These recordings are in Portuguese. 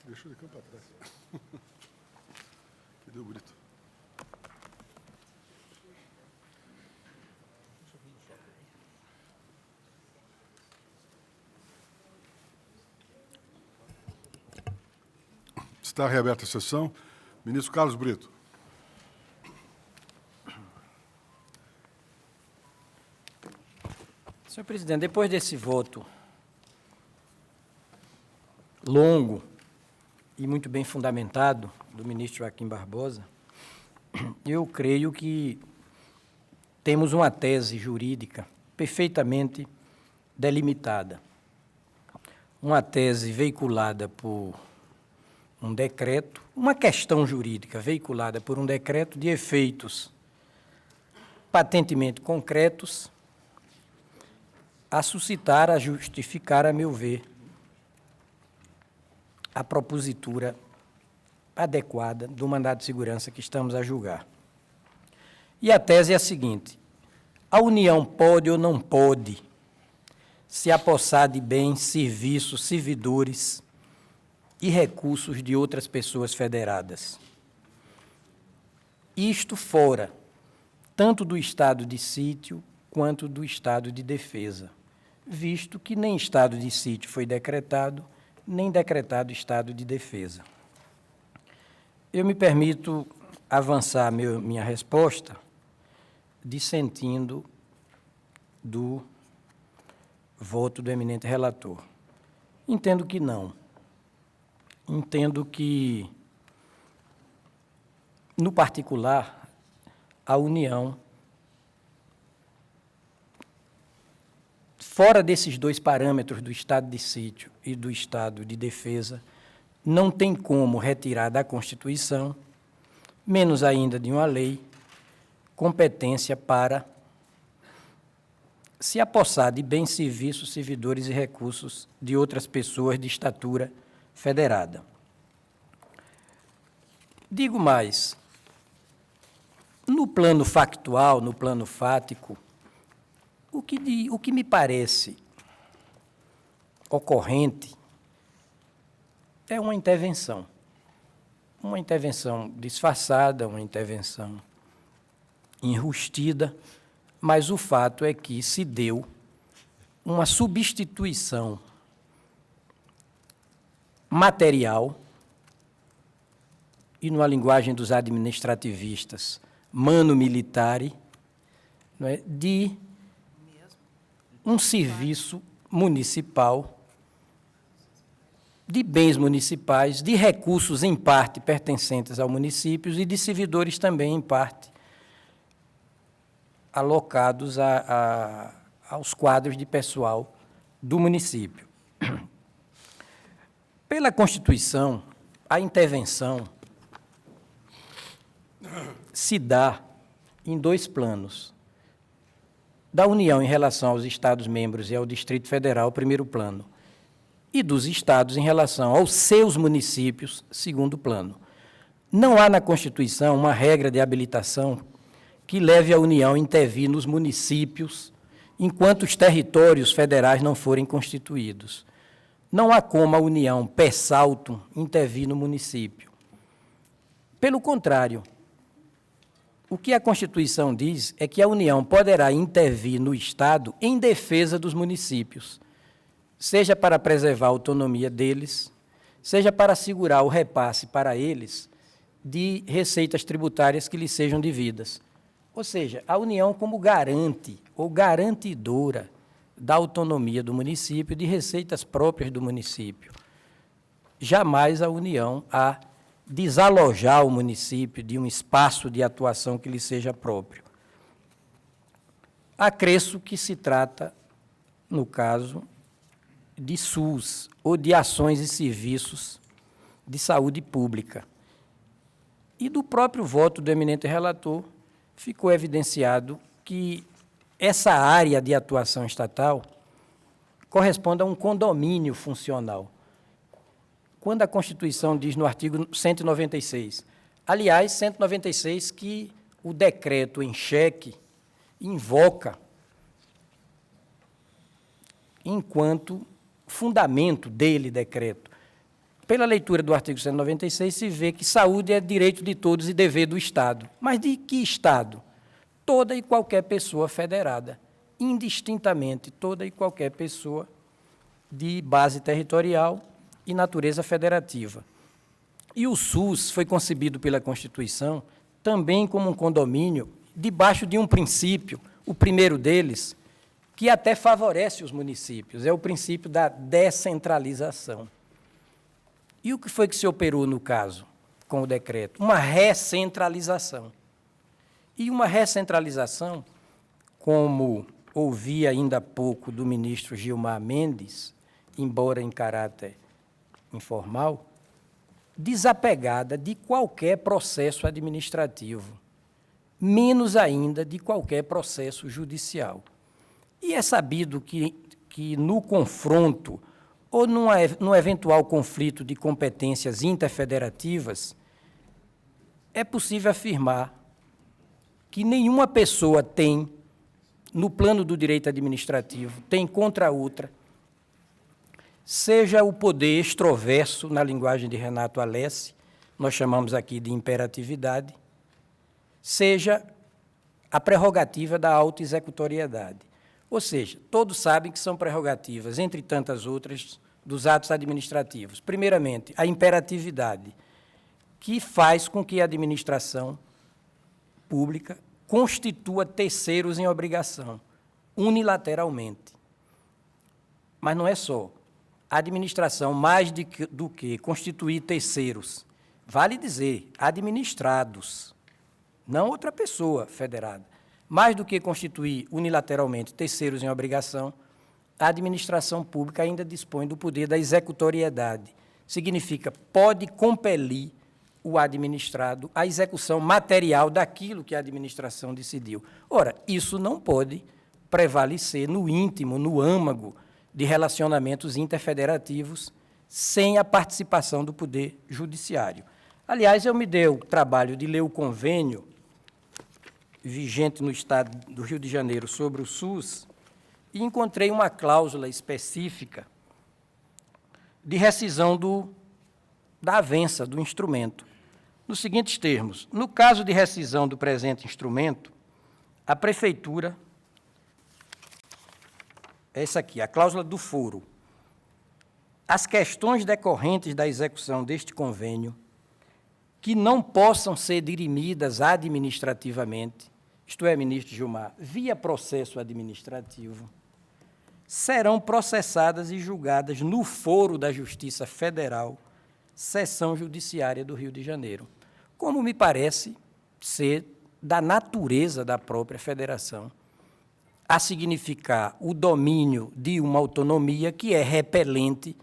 Deixou de campo atrás. Que deu bonito. Está reaberta a sessão. Ministro Carlos Brito. Senhor presidente, depois desse voto longo e muito bem fundamentado do ministro Joaquim Barbosa, eu creio que temos uma tese jurídica perfeitamente delimitada. Uma tese veiculada por um decreto, uma questão jurídica veiculada por um decreto de efeitos patentemente concretos, a suscitar, a justificar, a meu ver, a propositura adequada do mandado de segurança que estamos a julgar. E a tese é a seguinte: a União pode ou não pode se apossar de bens, serviços, servidores e recursos de outras pessoas federadas. Isto fora tanto do estado de sítio quanto do estado de defesa, visto que nem estado de sítio foi decretado, nem decretado estado de defesa. Eu me permito avançar minha resposta dissentindo do voto do eminente relator. Entendo que não. Entendo que, no particular, a União, fora desses dois parâmetros do estado de sítio e do estado de defesa, não tem como retirar da Constituição, menos ainda de uma lei, competência para se apossar de bens, serviços, servidores e recursos de outras pessoas de estatura federada. Digo mais, no plano factual, no plano fático, o que me parece ocorrente é uma intervenção disfarçada, uma intervenção enrustida, mas o fato é que se deu uma substituição material e, numa linguagem dos administrativistas, mano militare, não é, de um serviço municipal, de bens municipais, de recursos, em parte, pertencentes ao município e de servidores também, em parte, alocados aos quadros de pessoal do município. Pela Constituição, a intervenção se dá em dois planos. Da União em relação aos Estados-membros e ao Distrito Federal, primeiro plano, e dos Estados em relação aos seus municípios, segundo plano. Não há na Constituição uma regra de habilitação que leve a União a intervir nos municípios enquanto os territórios federais não forem constituídos. Não há como a União, per saltum, intervir no município. Pelo contrário, o que a Constituição diz é que a União poderá intervir no Estado em defesa dos municípios, seja para preservar a autonomia deles, seja para assegurar o repasse para eles de receitas tributárias que lhes sejam devidas. Ou seja, a União como garante ou garantidora da autonomia do município, de receitas próprias do município. Jamais a União a desalojar o município de um espaço de atuação que lhe seja próprio. Acresço que se trata, no caso, de SUS, ou de ações e serviços de saúde pública. E do próprio voto do eminente relator, ficou evidenciado que essa área de atuação estatal corresponde a um condomínio funcional. Quando a Constituição diz no artigo 196, aliás, 196 que o decreto em xeque invoca enquanto fundamento dele, decreto, pela leitura do artigo 196, se vê que saúde é direito de todos e dever do Estado. Mas de que Estado? Toda e qualquer pessoa federada, indistintamente, toda e qualquer pessoa de base territorial e natureza federativa. E o SUS foi concebido pela Constituição também como um condomínio debaixo de um princípio, o primeiro deles, que até favorece os municípios, é o princípio da descentralização. E o que foi que se operou no caso, com o decreto? Uma recentralização. E uma recentralização, como ouvi ainda há pouco do ministro Gilmar Mendes, embora em caráter informal, desapegada de qualquer processo administrativo, menos ainda de qualquer processo judicial. E é sabido que no confronto ou num eventual conflito de competências interfederativas, é possível afirmar que nenhuma pessoa tem, no plano do direito administrativo, tem contra a outra, seja o poder extroverso, na linguagem de Renato Alessi, nós chamamos aqui de imperatividade, seja a prerrogativa da autoexecutoriedade. Ou seja, todos sabem que são prerrogativas, entre tantas outras, dos atos administrativos. Primeiramente, a imperatividade, que faz com que a administração pública constitua terceiros em obrigação, unilateralmente. Mas não é só. A administração, mais do que constituir terceiros, vale dizer, administrados, não outra pessoa federada, mais do que constituir unilateralmente terceiros em obrigação, a administração pública ainda dispõe do poder da executoriedade. Significa, pode compelir o administrado à execução material daquilo que a administração decidiu. Ora, isso não pode prevalecer no íntimo, no âmago de relacionamentos interfederativos sem a participação do Poder Judiciário. Aliás, eu me dei o trabalho de ler o convênio vigente no Estado do Rio de Janeiro sobre o SUS e encontrei uma cláusula específica de rescisão da avença do instrumento. Nos seguintes termos, no caso de rescisão do presente instrumento, a Prefeitura, essa aqui, a cláusula do foro, as questões decorrentes da execução deste convênio, que não possam ser dirimidas administrativamente, isto é, ministro Gilmar, via processo administrativo, serão processadas e julgadas no foro da Justiça Federal, Seção Judiciária do Rio de Janeiro, como me parece ser da natureza da própria federação, a significar o domínio de uma autonomia que é repelente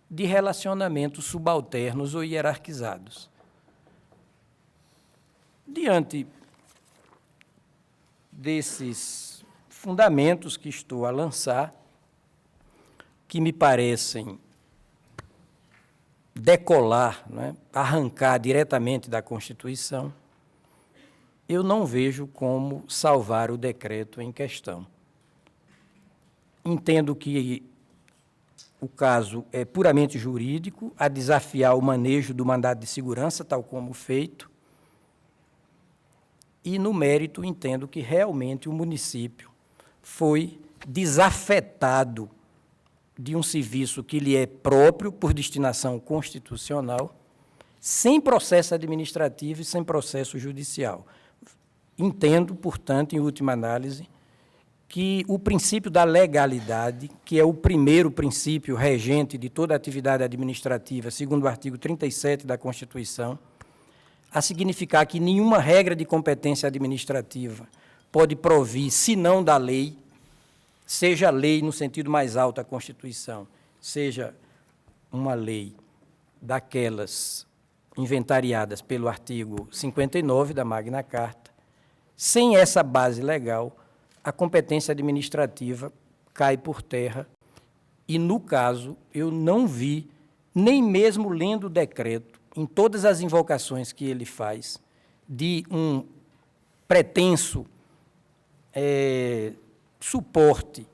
de relacionamentos subalternos ou hierarquizados. Diante desses fundamentos que estou a lançar, que me parecem decolar, né, arrancar diretamente da Constituição, eu não vejo como salvar o decreto em questão. Entendo que o caso é puramente jurídico, a desafiar o manejo do mandado de segurança, tal como feito, e, no mérito, entendo que realmente o município foi desafetado de um serviço que lhe é próprio por destinação constitucional, sem processo administrativo e sem processo judicial. Entendo, portanto, em última análise, que o princípio da legalidade, que é o primeiro princípio regente de toda atividade administrativa, segundo o artigo 37 da Constituição, a significar que nenhuma regra de competência administrativa pode provir, senão da lei, seja lei no sentido mais alto da Constituição, seja uma lei daquelas inventariadas pelo artigo 59 da Magna Carta, sem essa base legal, a competência administrativa cai por terra e, no caso, eu não vi, nem mesmo lendo o decreto, em todas as invocações que ele faz, de um pretenso suporte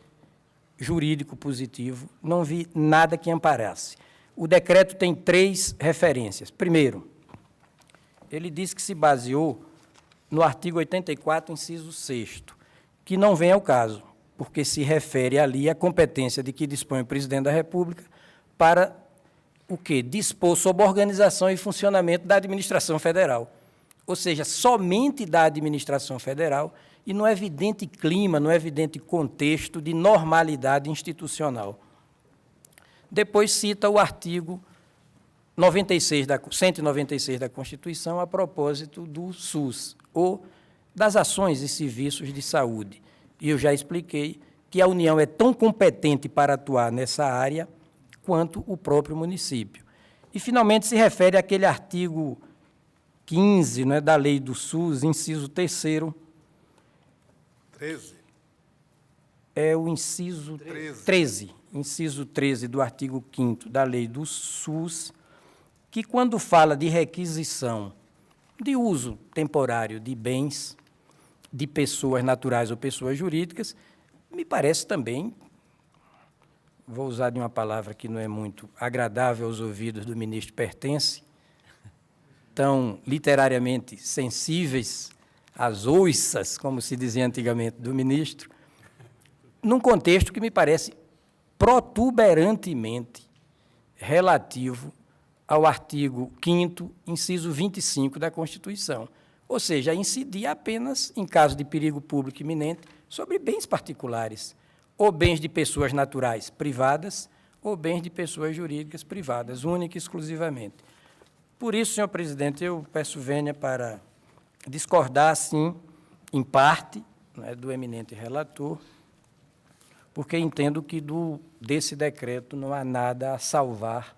jurídico positivo, não vi nada que amparasse. O decreto tem 3 referências. Primeiro, ele diz que se baseou no artigo 84, inciso 6º, que não vem ao caso, porque se refere ali à competência de que dispõe o presidente da República para o quê? Dispor sobre a organização e funcionamento da administração federal. Ou seja, somente da administração federal e no evidente clima, no evidente contexto de normalidade institucional. Depois cita o artigo 196 da Constituição a propósito do SUS, ou das ações e serviços de saúde. E eu já expliquei que a União é tão competente para atuar nessa área quanto o próprio município. E, finalmente, se refere àquele artigo 15, né, da Lei do SUS, inciso 3º. 13. É o inciso 13, inciso 13 do artigo 5º da Lei do SUS, que, quando fala de requisição de uso temporário de bens de pessoas naturais ou pessoas jurídicas, me parece também, vou usar de uma palavra que não é muito agradável aos ouvidos do ministro Pertence, tão literariamente sensíveis às oiças, como se dizia antigamente do ministro, num contexto que me parece protuberantemente relativo ao artigo 5º, inciso 25 da Constituição, ou seja, incidir apenas, em caso de perigo público iminente, sobre bens particulares, ou bens de pessoas naturais privadas, ou bens de pessoas jurídicas privadas, única e exclusivamente. Por isso, senhor presidente, eu peço vênia para discordar, sim, em parte, né, do eminente relator, porque entendo que desse decreto não há nada a salvar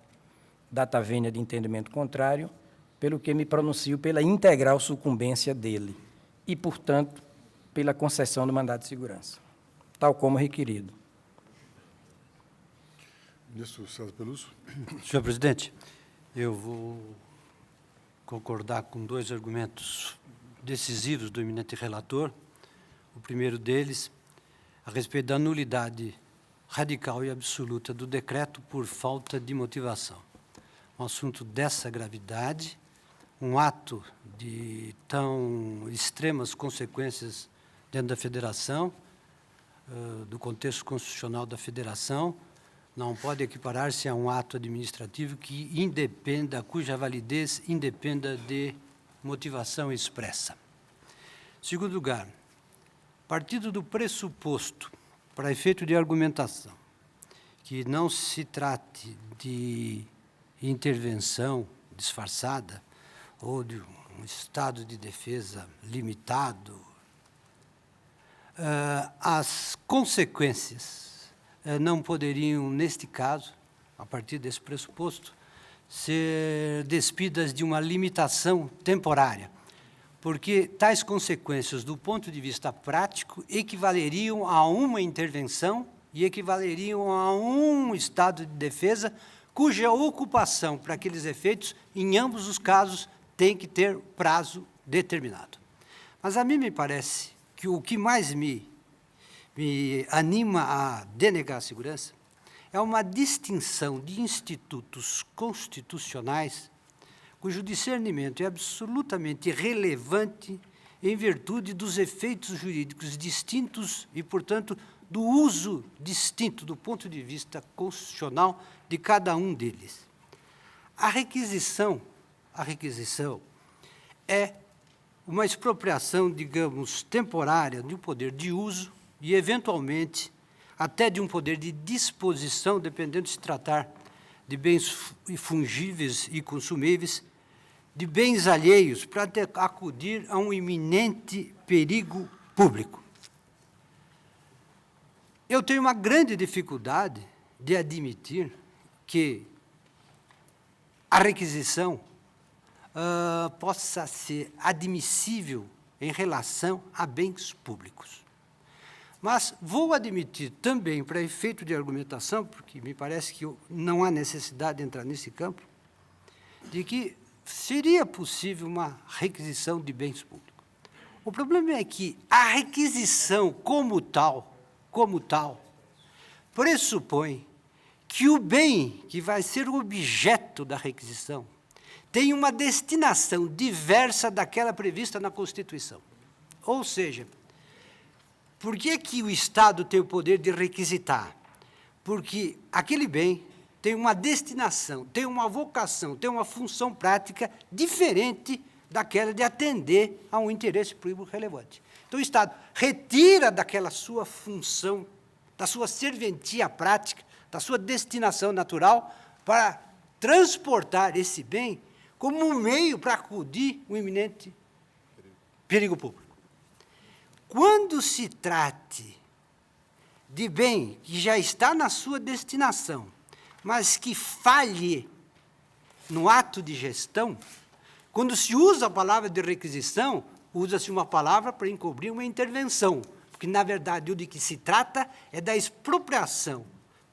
data vênia de entendimento contrário, pelo que me pronuncio pela integral sucumbência dele e, portanto, pela concessão do mandado de segurança, tal como requerido. Ministro César Peluso. Senhor presidente, eu vou concordar com 2 argumentos decisivos do eminente relator. O primeiro deles, a respeito da nulidade radical e absoluta do decreto por falta de motivação. Um assunto dessa gravidade, um ato de tão extremas consequências dentro da federação, do contexto constitucional da federação, não pode equiparar-se a um ato administrativo que independa, cuja validez independa de motivação expressa. Segundo lugar, partindo do pressuposto, para efeito de argumentação, que não se trate de intervenção disfarçada ou de um estado de defesa limitado, as consequências não poderiam, neste caso, a partir desse pressuposto, ser despidas de uma limitação temporária, porque tais consequências, do ponto de vista prático, equivaleriam a uma intervenção e equivaleriam a um estado de defesa cuja ocupação para aqueles efeitos, em ambos os casos, tem que ter prazo determinado. Mas a mim me parece que o que mais me anima a denegar a segurança é uma distinção de institutos constitucionais cujo discernimento é absolutamente relevante em virtude dos efeitos jurídicos distintos e, portanto, do uso distinto do ponto de vista constitucional de cada um deles. A requisição é uma expropriação, digamos, temporária de um poder de uso e, eventualmente, até de um poder de disposição, dependendo de se tratar de bens fungíveis e consumíveis, de bens alheios, para acudir a um iminente perigo público. Eu tenho uma grande dificuldade de admitir que a requisição possa ser admissível em relação a bens públicos. Mas vou admitir também, para efeito de argumentação, porque me parece que não há necessidade de entrar nesse campo, de que seria possível uma requisição de bens públicos. O problema é que a requisição como tal, pressupõe que o bem que vai ser objeto da requisição tem uma destinação diversa daquela prevista na Constituição. Ou seja, por que o Estado tem o poder de requisitar? Porque aquele bem tem uma destinação, tem uma vocação, tem uma função prática diferente daquela de atender a um interesse público relevante. Então, o Estado retira daquela sua função, da sua serventia prática, da sua destinação natural, para transportar esse bem como um meio para acudir um iminente perigo público. Quando se trate de bem que já está na sua destinação, mas que falhe no ato de gestão, quando se usa a palavra de requisição, usa-se uma palavra para encobrir uma intervenção, porque, na verdade, o de que se trata é da expropriação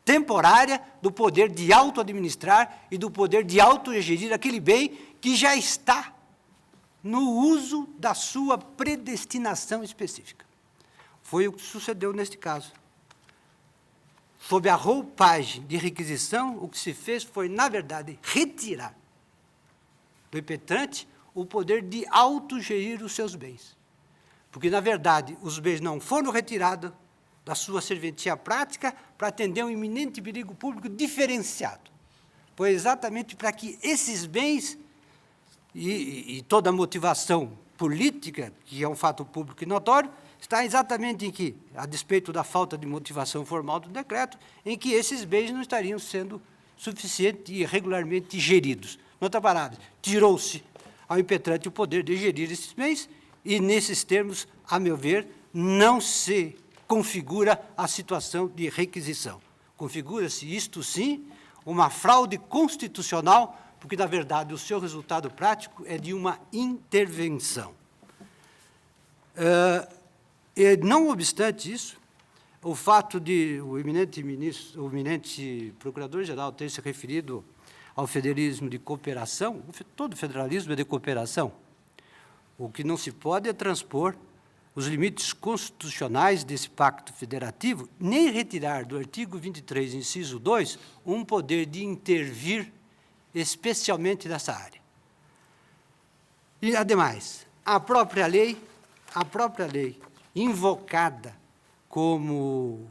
temporária do poder de auto-administrar e do poder de auto-gerir aquele bem que já está no uso da sua predestinação específica. Foi o que sucedeu neste caso. Sob a roupagem de requisição, o que se fez foi, na verdade, retirar do impetrante o poder de autogerir os seus bens. Porque, na verdade, os bens não foram retirados da sua serventia prática para atender um iminente perigo público diferenciado. Foi exatamente para que esses bens e toda a motivação política, que é um fato público e notório, está exatamente em que, a despeito da falta de motivação formal do decreto, em que esses bens não estariam sendo suficiente e regularmente geridos. Em outras palavras, tirou-se ao impetrante o poder de gerir esses bens e, nesses termos, a meu ver, não se configura a situação de requisição. Configura-se, isto sim, uma fraude constitucional, porque, na verdade, o seu resultado prático é de uma intervenção. E, não obstante isso, o fato de o eminente procurador-geral ter se referido ao federalismo de cooperação, todo federalismo é de cooperação. O que não se pode é transpor os limites constitucionais desse pacto federativo, nem retirar do artigo 23, inciso 2, um poder de intervir especialmente nessa área. E, ademais, a própria lei invocada como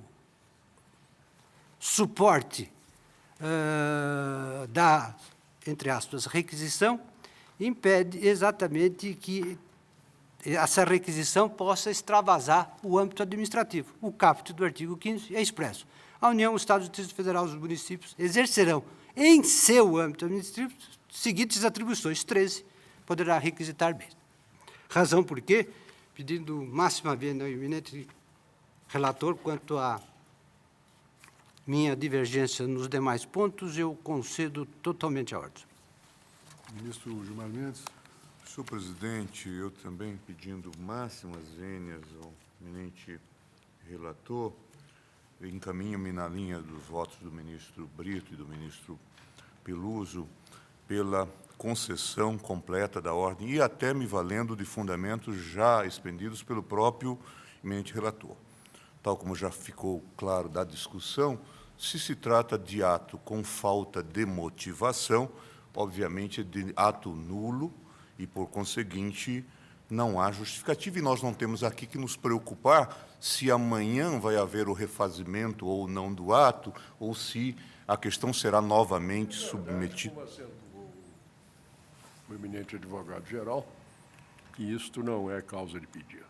suporte da, entre aspas, requisição, impede exatamente que essa requisição possa extravasar o âmbito administrativo. O caput do artigo 15 é expresso. A União, o Estado, o Distrito Federal e os municípios exercerão em seu âmbito administrativo seguintes atribuições. 13, poderá requisitar bens. Razão por quê, pedindo máxima vez ao eminente relator quanto à minha divergência nos demais pontos, eu concedo totalmente a ordem. Ministro Gilmar Mendes. Senhor presidente, eu também pedindo máximas vênias ao eminente relator, encaminho-me na linha dos votos do ministro Brito e do ministro Peluso pela concessão completa da ordem e até me valendo de fundamentos já expendidos pelo próprio eminente relator. Tal como já ficou claro da discussão, se trata de ato com falta de motivação, obviamente de ato nulo, e, por conseguinte, não há justificativa. E nós não temos aqui que nos preocupar se amanhã vai haver o refazimento ou não do ato, ou se a questão será novamente submetida. O eminente advogado-geral, que isto não é causa de pedir.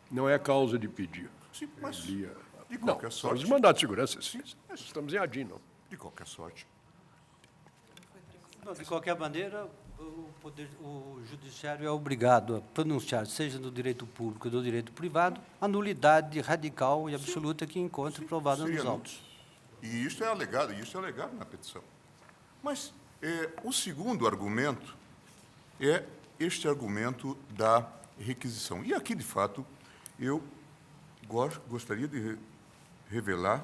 Não é causa de pedir. Sim, mas de qualquer sorte. Os mandados de segurança, sim. Estamos em ADIM, não. De qualquer sorte. De qualquer maneira, o judiciário é obrigado a pronunciar, seja no direito público ou no direito privado, a nulidade radical e absoluta que encontre provada nos autos. E isso é alegado na petição. Mas o segundo argumento é este argumento da requisição. E aqui, de fato, eu gostaria de revelar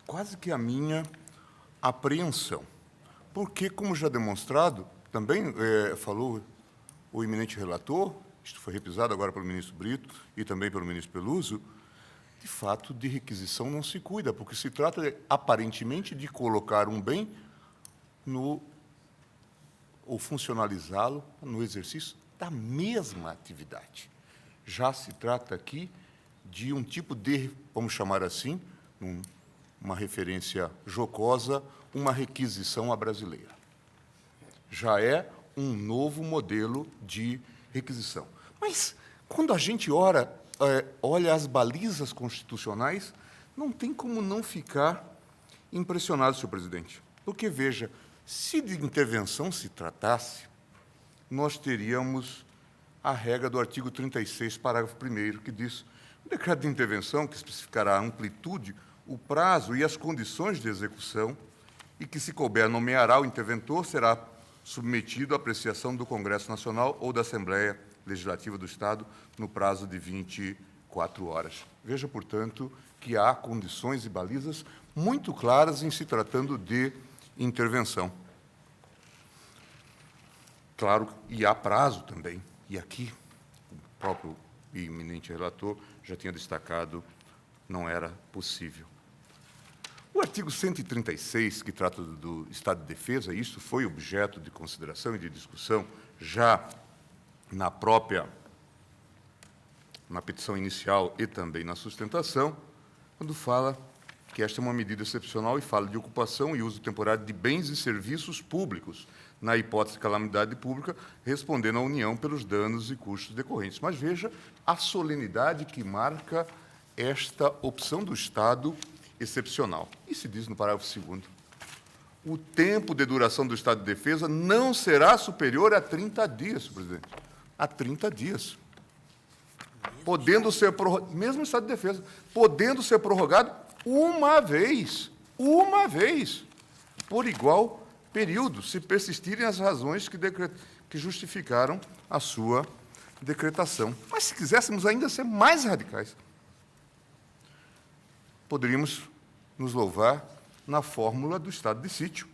quase que a minha apreensão. Porque, como já demonstrado, também falou o eminente relator, isto foi repisado agora pelo ministro Brito e também pelo ministro Peluso, de fato, de requisição não se cuida, porque se trata, aparentemente, de colocar um bem ou funcionalizá-lo no exercício da mesma atividade. Já se trata aqui de um tipo de, vamos chamar assim, uma referência jocosa, uma requisição à brasileira. Já é um novo modelo de requisição. Mas, quando a gente olha as balizas constitucionais, não tem como não ficar impressionado, senhor presidente. Porque, veja, se de intervenção se tratasse, nós teríamos a regra do artigo 36, parágrafo 1º, que diz: o decreto de intervenção, que especificará a amplitude, o prazo e as condições de execução, e que, se couber, nomeará o interventor, será submetido à apreciação do Congresso Nacional ou da Assembleia Legislativa do Estado no prazo de 24 horas. Veja, portanto, que há condições e balizas muito claras em se tratando de intervenção. Claro, e há prazo também. E aqui, o próprio e eminente relator já tinha destacado, não era possível. O artigo 136, que trata do Estado de Defesa, isso foi objeto de consideração e de discussão já na petição inicial e também na sustentação, quando fala que esta é uma medida excepcional e fala de ocupação e uso temporário de bens e serviços públicos, na hipótese de calamidade pública, respondendo à União pelos danos e custos decorrentes. Mas veja a solenidade que marca esta opção do Estado excepcional. E se diz no parágrafo 2º, o tempo de duração do estado de defesa não será superior a 30 dias, senhor presidente. A 30 dias. Podendo ser prorrogado, mesmo estado de defesa, podendo ser prorrogado uma vez, por igual período, se persistirem as razões que justificaram a sua decretação. Mas, se quiséssemos ainda ser mais radicais, poderíamos nos louvar na fórmula do estado de sítio.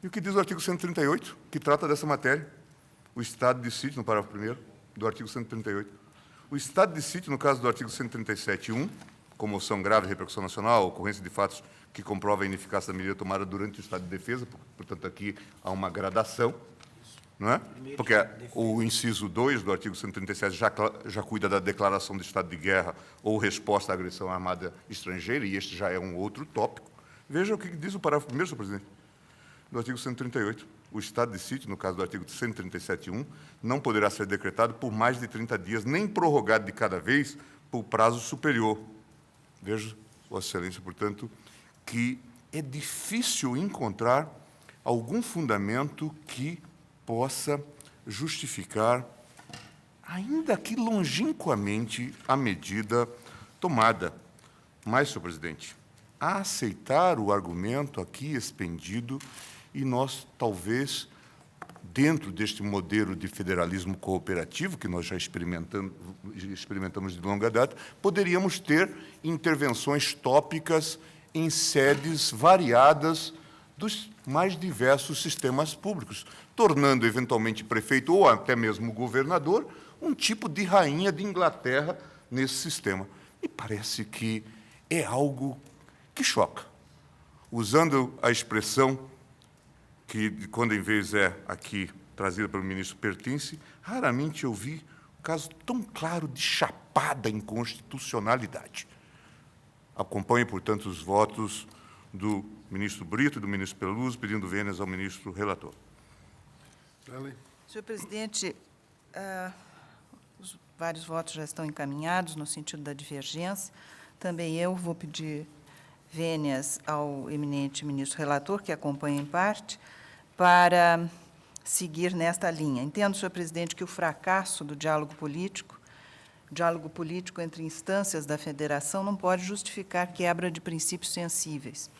E o que diz o artigo 138, que trata dessa matéria? O estado de sítio, no parágrafo 1º do artigo 138. O estado de sítio, no caso do artigo 137.1, comoção grave, repercussão nacional, ocorrência de fatos que comprova a ineficácia da medida tomada durante o estado de defesa, portanto, aqui há uma gradação, não é? Porque o inciso 2 do artigo 137 já cuida da declaração de estado de guerra ou resposta à agressão armada estrangeira, e este já é um outro tópico. Veja o que diz o parágrafo 1º, senhor presidente, do artigo 138. O estado de sítio, no caso do artigo 137.1, não poderá ser decretado por mais de 30 dias, nem prorrogado de cada vez por prazo superior. Veja, Vossa Excelência, portanto, que é difícil encontrar algum fundamento que possa justificar, ainda que longínquamente, a medida tomada. Mas, senhor presidente, a aceitar o argumento aqui expendido, e nós, talvez, dentro deste modelo de federalismo cooperativo, que nós já experimentamos de longa data, poderíamos ter intervenções tópicas em sedes variadas dos mais diversos sistemas públicos, tornando, eventualmente, prefeito ou até mesmo governador um tipo de rainha de Inglaterra nesse sistema. Me parece que é algo que choca. Usando a expressão que, quando em vez é aqui trazida pelo ministro Pertence, raramente eu vi um caso tão claro de chapada inconstitucionalidade. Acompanhe, portanto, os votos do ministro Brito e do ministro Peluso, pedindo vênias ao ministro relator. Senhor presidente, os vários votos já estão encaminhados no sentido da divergência. Também eu vou pedir vênias ao eminente ministro relator, que acompanha em parte, para seguir nesta linha. Entendo, senhor presidente, que o fracasso do diálogo político entre instâncias da federação não pode justificar quebra de princípios sensíveis.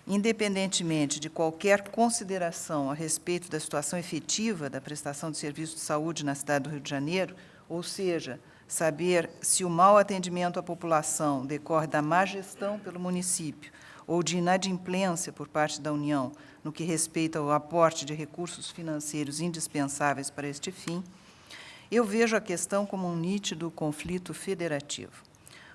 Independentemente de qualquer consideração a respeito da situação efetiva da prestação de serviços de saúde na cidade do Rio de Janeiro, ou seja, saber se o mau atendimento à população decorre da má gestão pelo município ou de inadimplência por parte da União no que respeita ao aporte de recursos financeiros indispensáveis para este fim, Eu vejo a questão como um nítido conflito federativo.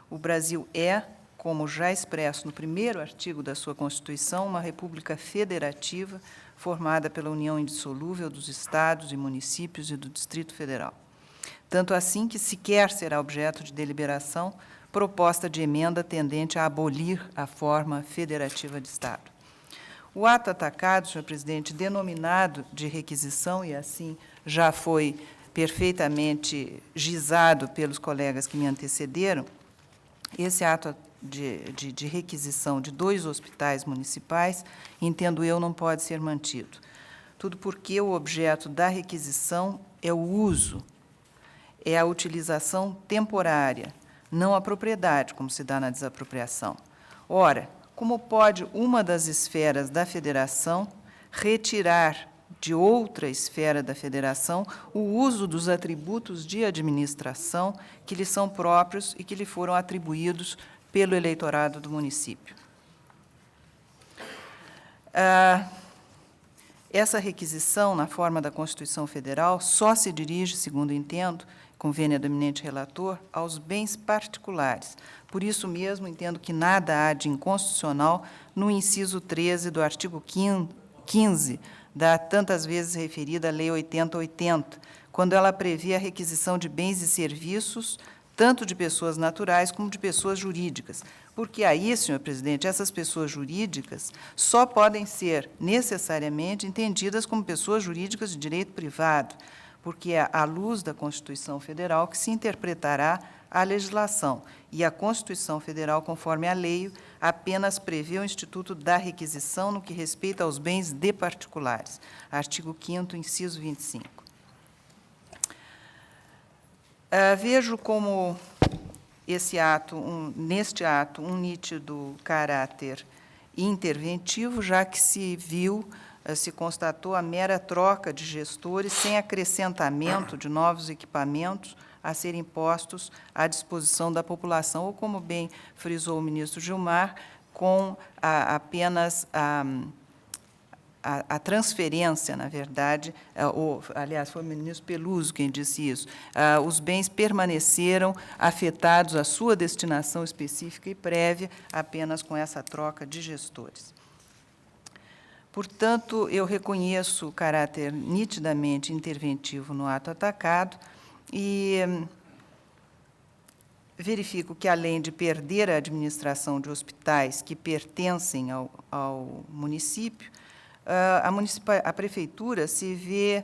O Brasil é, como já expresso no primeiro artigo da sua Constituição, uma república federativa formada pela união indissolúvel dos estados e municípios e do Distrito Federal. Tanto assim que sequer será objeto de deliberação proposta de emenda tendente a abolir a forma federativa de Estado. O ato atacado, senhor presidente, denominado de requisição, e assim já foi perfeitamente gizado pelos colegas que me antecederam, esse ato de requisição de 2 hospitais municipais, entendo eu, não pode ser mantido. Tudo porque o objeto da requisição é o uso, é a utilização temporária, não a propriedade, como se dá na desapropriação. Ora, como pode uma das esferas da federação retirar de outra esfera da federação o uso dos atributos de administração que lhe são próprios e que lhe foram atribuídos pelo eleitorado do município? Essa requisição, na forma da Constituição Federal, só se dirige, segundo entendo, convênio do eminente relator, aos bens particulares. Por isso mesmo, entendo que nada há de inconstitucional no inciso 13 do artigo 15 da tantas vezes referida Lei 8080, quando ela prevê a requisição de bens e serviços, tanto de pessoas naturais como de pessoas jurídicas. Porque aí, senhor presidente, essas pessoas jurídicas só podem ser necessariamente entendidas como pessoas jurídicas de direito privado, porque é à luz da Constituição Federal que se interpretará a legislação. E a Constituição Federal, conforme a lei, apenas prevê o instituto da requisição no que respeita aos bens de particulares. Artigo 5º, inciso 25. Vejo como esse ato, neste ato, um nítido caráter interventivo, já que se constatou a mera troca de gestores sem acrescentamento de novos equipamentos a serem postos à disposição da população, ou, como bem frisou o ministro Gilmar, com apenas a transferência, na verdade, aliás, foi o ministro Peluso quem disse isso, os bens permaneceram afetados à sua destinação específica e prévia, apenas com essa troca de gestores. Portanto, eu reconheço o caráter nitidamente interventivo no ato atacado e verifico que, além de perder a administração de hospitais que pertencem ao município, a prefeitura se vê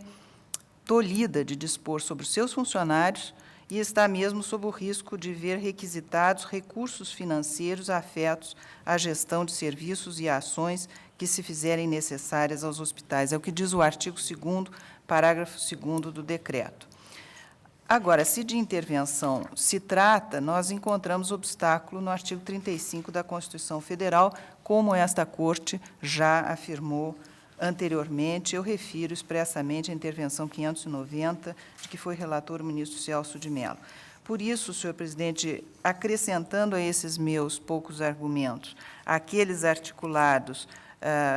tolhida de dispor sobre os seus funcionários e está mesmo sob o risco de ver requisitados recursos financeiros afetos à gestão de serviços e ações que se fizerem necessárias aos hospitais. É o que diz o artigo 2º, parágrafo 2º do decreto. Agora, se de intervenção se trata, nós encontramos obstáculo no artigo 35 da Constituição Federal, como esta Corte já afirmou anteriormente. Eu refiro expressamente à intervenção 590, de que foi relator o ministro Celso de Mello. Por isso, senhor presidente, acrescentando a esses meus poucos argumentos, aqueles articulados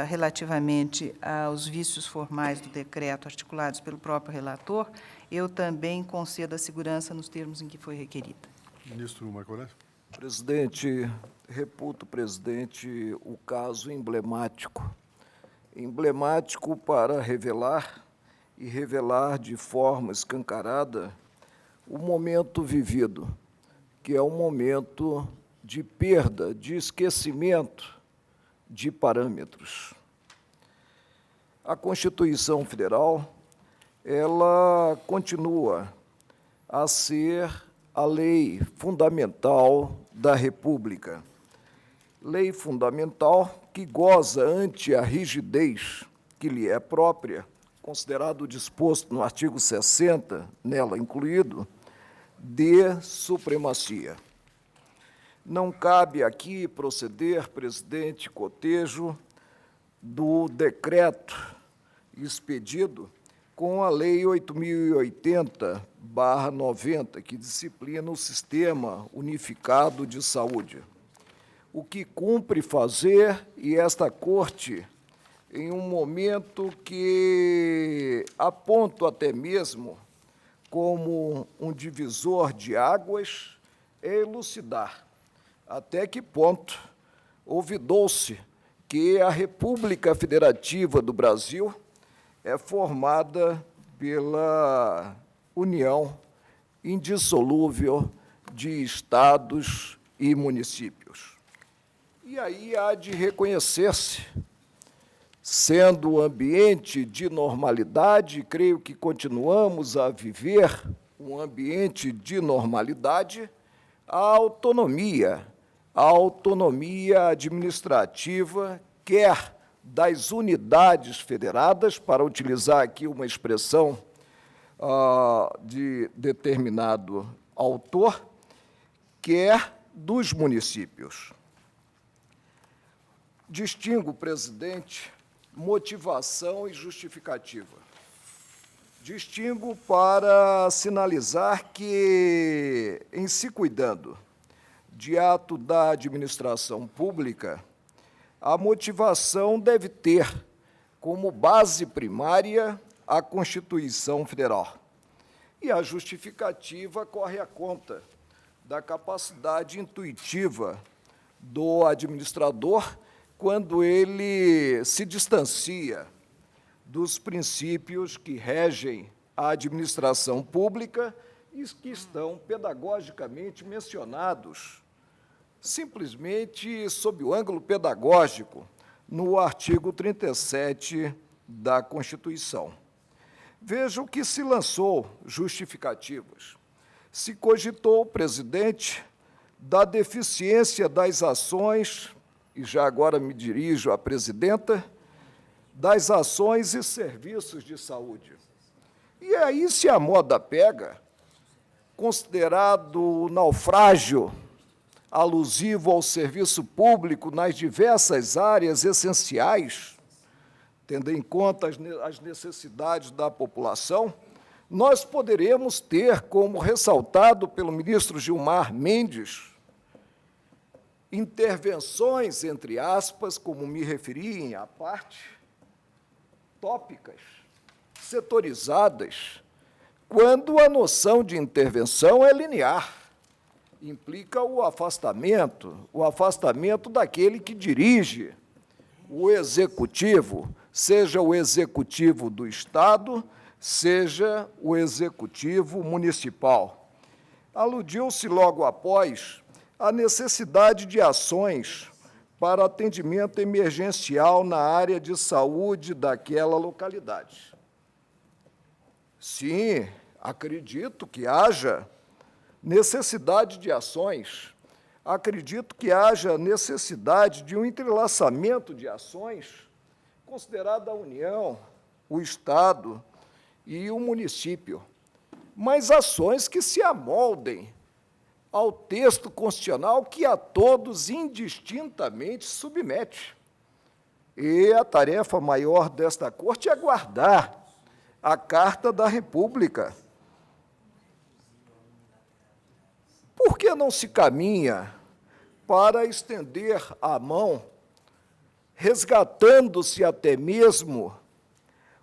relativamente aos vícios formais do decreto, articulados pelo próprio relator, eu também concedo a segurança nos termos em que foi requerida. Ministro Marcondes. Presidente, reputo, presidente, o caso emblemático. Emblemático para revelar, e revelar de forma escancarada, o momento vivido, que é um momento de perda, de esquecimento de parâmetros. A Constituição Federal, ela continua a ser a lei fundamental da República. Lei fundamental que goza ante a rigidez que lhe é própria, considerado disposto no artigo 60, nela incluído, de supremacia. Não cabe aqui proceder, presidente, cotejo do decreto expedido com a Lei 8.080/90, que disciplina o Sistema Unificado de Saúde. O que cumpre fazer, e esta Corte, em um momento que aponto até mesmo como um divisor de águas é elucidar até que ponto ouvidou-se que a República Federativa do Brasil é formada pela união indissolúvel de estados e municípios. E aí há de reconhecer-se, sendo o ambiente de normalidade, creio que continuamos a viver um ambiente de normalidade, a autonomia administrativa, quer das unidades federadas, para utilizar aqui uma expressão de determinado autor, quer dos municípios. Distingo, presidente, motivação e justificativa. Distingo para sinalizar que, em se cuidando de ato da administração pública, a motivação deve ter como base primária a Constituição Federal. E a justificativa corre à conta da capacidade intuitiva do administrador quando ele se distancia dos princípios que regem a administração pública e que estão pedagogicamente mencionados, simplesmente sob o ângulo pedagógico, no artigo 37 da Constituição. Vejam que se lançou justificativas. Se cogitou, presidente, da deficiência das ações, e já agora me dirijo à presidenta, das ações e serviços de saúde. E aí, se a moda pega, considerado o naufrágio alusivo ao serviço público nas diversas áreas essenciais, tendo em conta as necessidades da população, nós poderemos ter, como ressaltado pelo ministro Gilmar Mendes, intervenções, entre aspas, como me referi em à parte, tópicas, setorizadas, quando a noção de intervenção é linear, implica o afastamento daquele que dirige o executivo, seja o executivo do Estado, seja o executivo municipal. Aludiu-se logo após a necessidade de ações para atendimento emergencial na área de saúde daquela localidade. Sim, acredito que haja necessidade de ações, acredito que haja necessidade de um entrelaçamento de ações, considerada a União, o Estado e o município, mas ações que se amoldem ao texto constitucional que a todos indistintamente submete. E a tarefa maior desta Corte é guardar a Carta da República. Por que não se caminha para estender a mão, resgatando-se até mesmo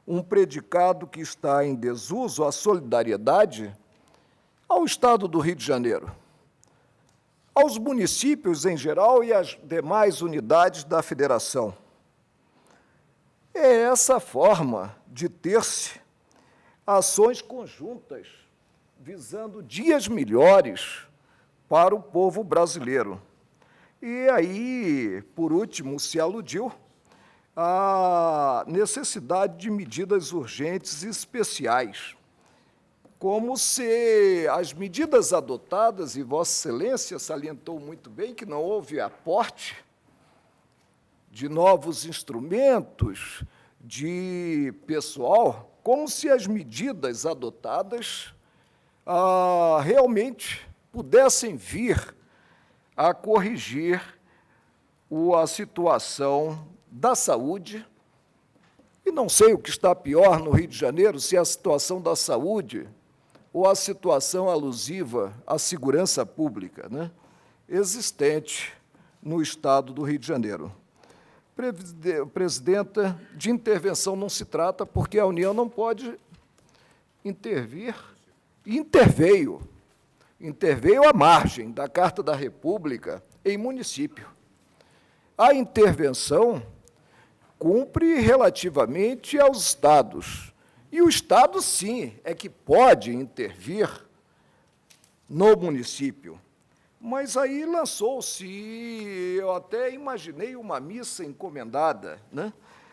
um predicado que está em desuso, a solidariedade, ao Estado do Rio de Janeiro, aos municípios em geral e às demais unidades da federação? É essa forma de ter-se ações conjuntas, visando dias melhores para o povo brasileiro. E aí, por último, se aludiu à necessidade de medidas urgentes e especiais, como se as medidas adotadas, e Vossa Excelência salientou muito bem que não houve aporte de novos instrumentos, de pessoal, como se as medidas adotadas realmente pudessem vir a corrigir a situação da saúde. E não sei o que está pior no Rio de Janeiro, se é a situação da saúde ou a situação alusiva à segurança pública, né, existente no Estado do Rio de Janeiro. Presidenta, de intervenção não se trata, porque a União não pode intervir interveio à margem da Carta da República em município. A intervenção cumpre relativamente aos estados. E o Estado, sim, é que pode intervir no município. Mas aí lançou-se, eu até imaginei uma missa encomendada, né?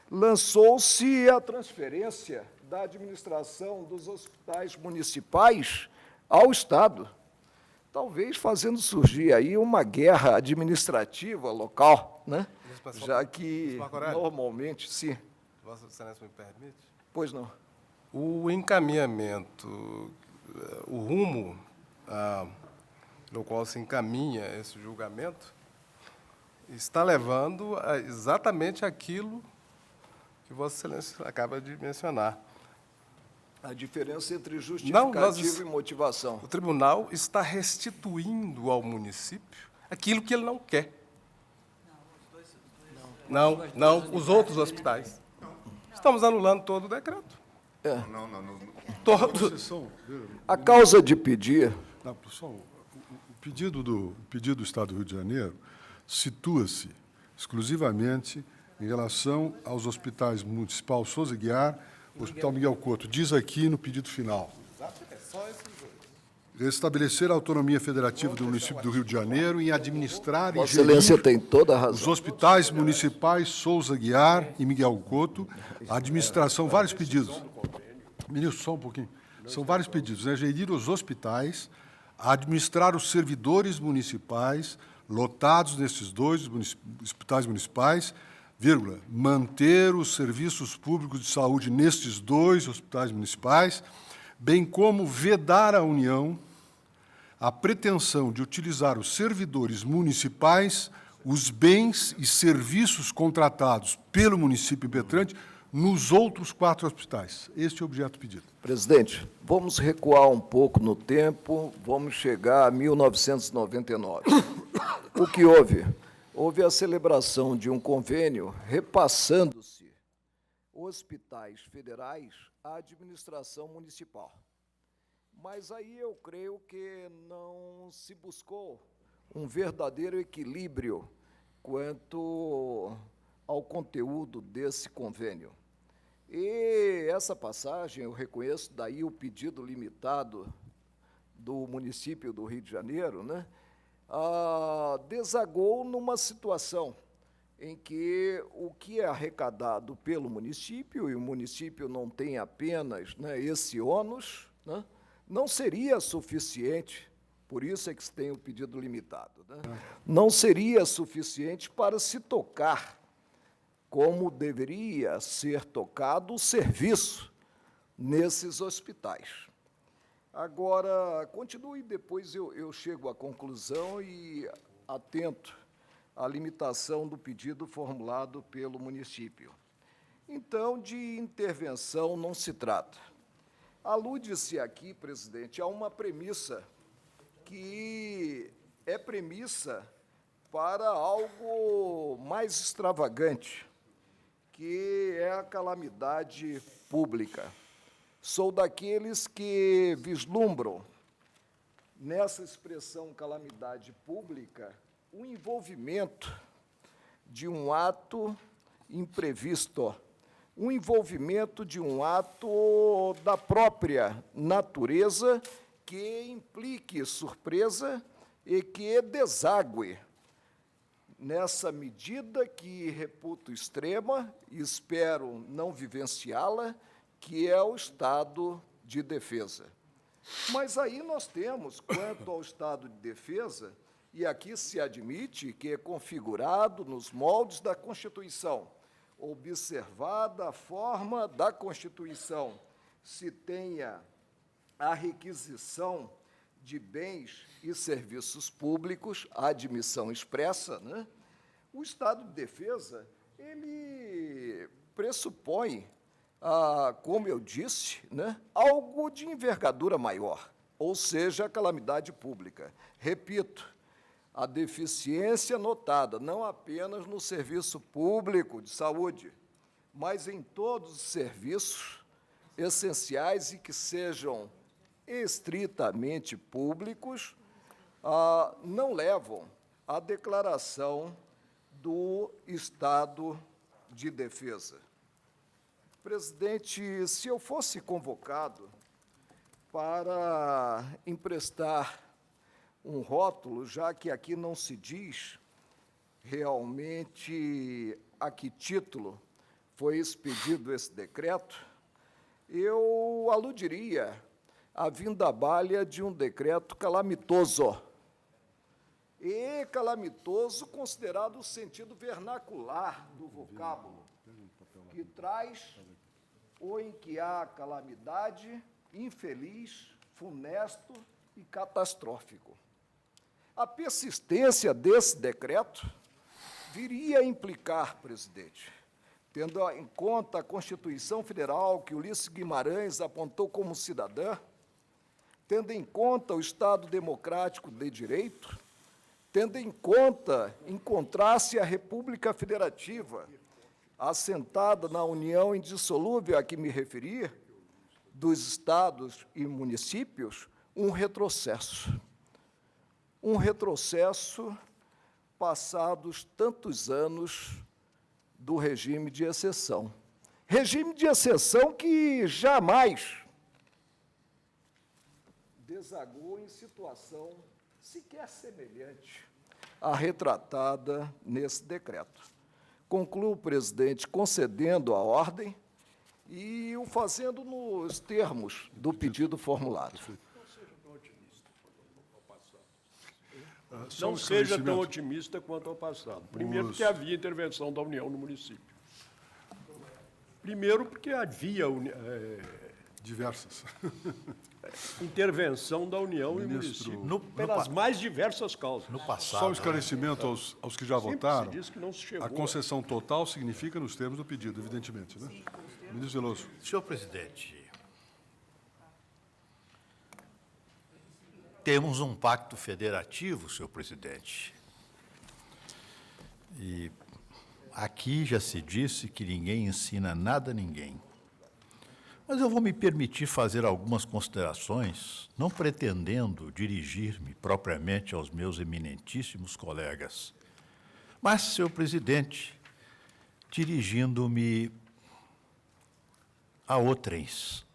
Lançou-se a transferência da administração dos hospitais municipais ao Estado, talvez fazendo surgir aí uma guerra administrativa local, né? Já que, normalmente, sim. Vossa Excelência me permite? Pois não. O encaminhamento, o rumo no qual se encaminha esse julgamento está levando a exatamente aquilo que Vossa Excelência acaba de mencionar. A diferença entre justificativa e motivação. O tribunal está restituindo ao município aquilo que ele não quer. Não, os outros hospitais. Estamos anulando todo o decreto. Todo. A causa de pedir... Não, pessoal, o pedido do Estado do Rio de Janeiro situa-se exclusivamente em relação aos hospitais municipal Souza Aguiar, Hospital Miguel Couto. Diz aqui no pedido final. Restabelecer a autonomia federativa do município do Rio de Janeiro em administrar e Vossa Excelência gerir tem toda a razão. os hospitais municipais Souza Aguiar e Miguel Couto, a administração, vários pedidos. Ministro, só um pouquinho. São vários pedidos, né? Gerir os hospitais, administrar os servidores municipais lotados nesses dois hospitais municipais, vírgula, manter os serviços públicos de saúde nestes dois hospitais municipais, bem como vedar à União a pretensão de utilizar os servidores municipais, os bens e serviços contratados pelo município impetrante nos outros 4 hospitais. Este é o objeto pedido. Presidente, vamos recuar um pouco no tempo, vamos chegar a 1999. O que houve? Houve a celebração de um convênio repassando-se hospitais federais à administração municipal. Mas aí eu creio que não se buscou um verdadeiro equilíbrio quanto ao conteúdo desse convênio. E essa passagem, eu reconheço, daí o pedido limitado do município do Rio de Janeiro, né, desagou numa situação em que o que é arrecadado pelo município, e o município não tem apenas, né, esse ônus, né, não seria suficiente, por isso é que se tem o pedido limitado, né, não seria suficiente para se tocar como deveria ser tocado o serviço nesses hospitais. Agora, continue, depois eu chego à conclusão e atento à limitação do pedido formulado pelo município. Então, de intervenção não se trata. Alude-se aqui, presidente, a uma premissa que é premissa para algo mais extravagante, que é a calamidade pública. Sou daqueles que vislumbram, nessa expressão calamidade pública, o envolvimento de um ato imprevisto, um envolvimento de um ato da própria natureza que implique surpresa e que desague nessa medida que reputo extrema e espero não vivenciá-la, que é o estado de defesa. Mas aí nós temos, quanto ao estado de defesa, e aqui se admite que é configurado nos moldes da Constituição, observada a forma da Constituição, se tenha a requisição de bens e serviços públicos, a admissão expressa, né? O estado de defesa, ele pressupõe, como eu disse, né, algo de envergadura maior, ou seja, a calamidade pública. Repito, a deficiência notada, não apenas no serviço público de saúde, mas em todos os serviços essenciais e que sejam estritamente públicos não levam à declaração do estado de defesa. Presidente, se eu fosse convocado para emprestar um rótulo, já que aqui não se diz realmente a que título foi expedido esse decreto, eu aludiria à vinda-balha de um decreto calamitoso. E calamitoso considerado o sentido vernacular do vocábulo, que traz ou em que há calamidade, infeliz, funesto e catastrófico. A persistência desse decreto viria a implicar, presidente, tendo em conta a Constituição Federal que Ulisses Guimarães apontou como cidadã, tendo em conta o Estado Democrático de Direito, tendo em conta encontrar-se a República Federativa, assentada na união indissolúvel a que me referi, dos estados e municípios, um retrocesso. Um retrocesso passados tantos anos do regime de exceção. Regime de exceção que jamais desagou em situação sequer semelhante à retratada nesse decreto. Concluo, presidente, concedendo a ordem e o fazendo nos termos do pedido formulado. Não seja tão otimista quanto ao passado. Primeiro, porque havia intervenção da União no município. Primeiro, porque havia Diversas. intervenção da União no município, pelas mais diversas causas. No passado, Só um esclarecimento aos que já votaram. Se diz que não se chegou A concessão total significa nos termos do pedido, evidentemente, né? Ministro Veloso. Senhor presidente, temos um pacto federativo, senhor presidente. E aqui já se disse que ninguém ensina nada a ninguém. Mas eu vou me permitir fazer algumas considerações, não pretendendo dirigir-me propriamente aos meus eminentíssimos colegas, mas, senhor presidente, dirigindo-me a outrens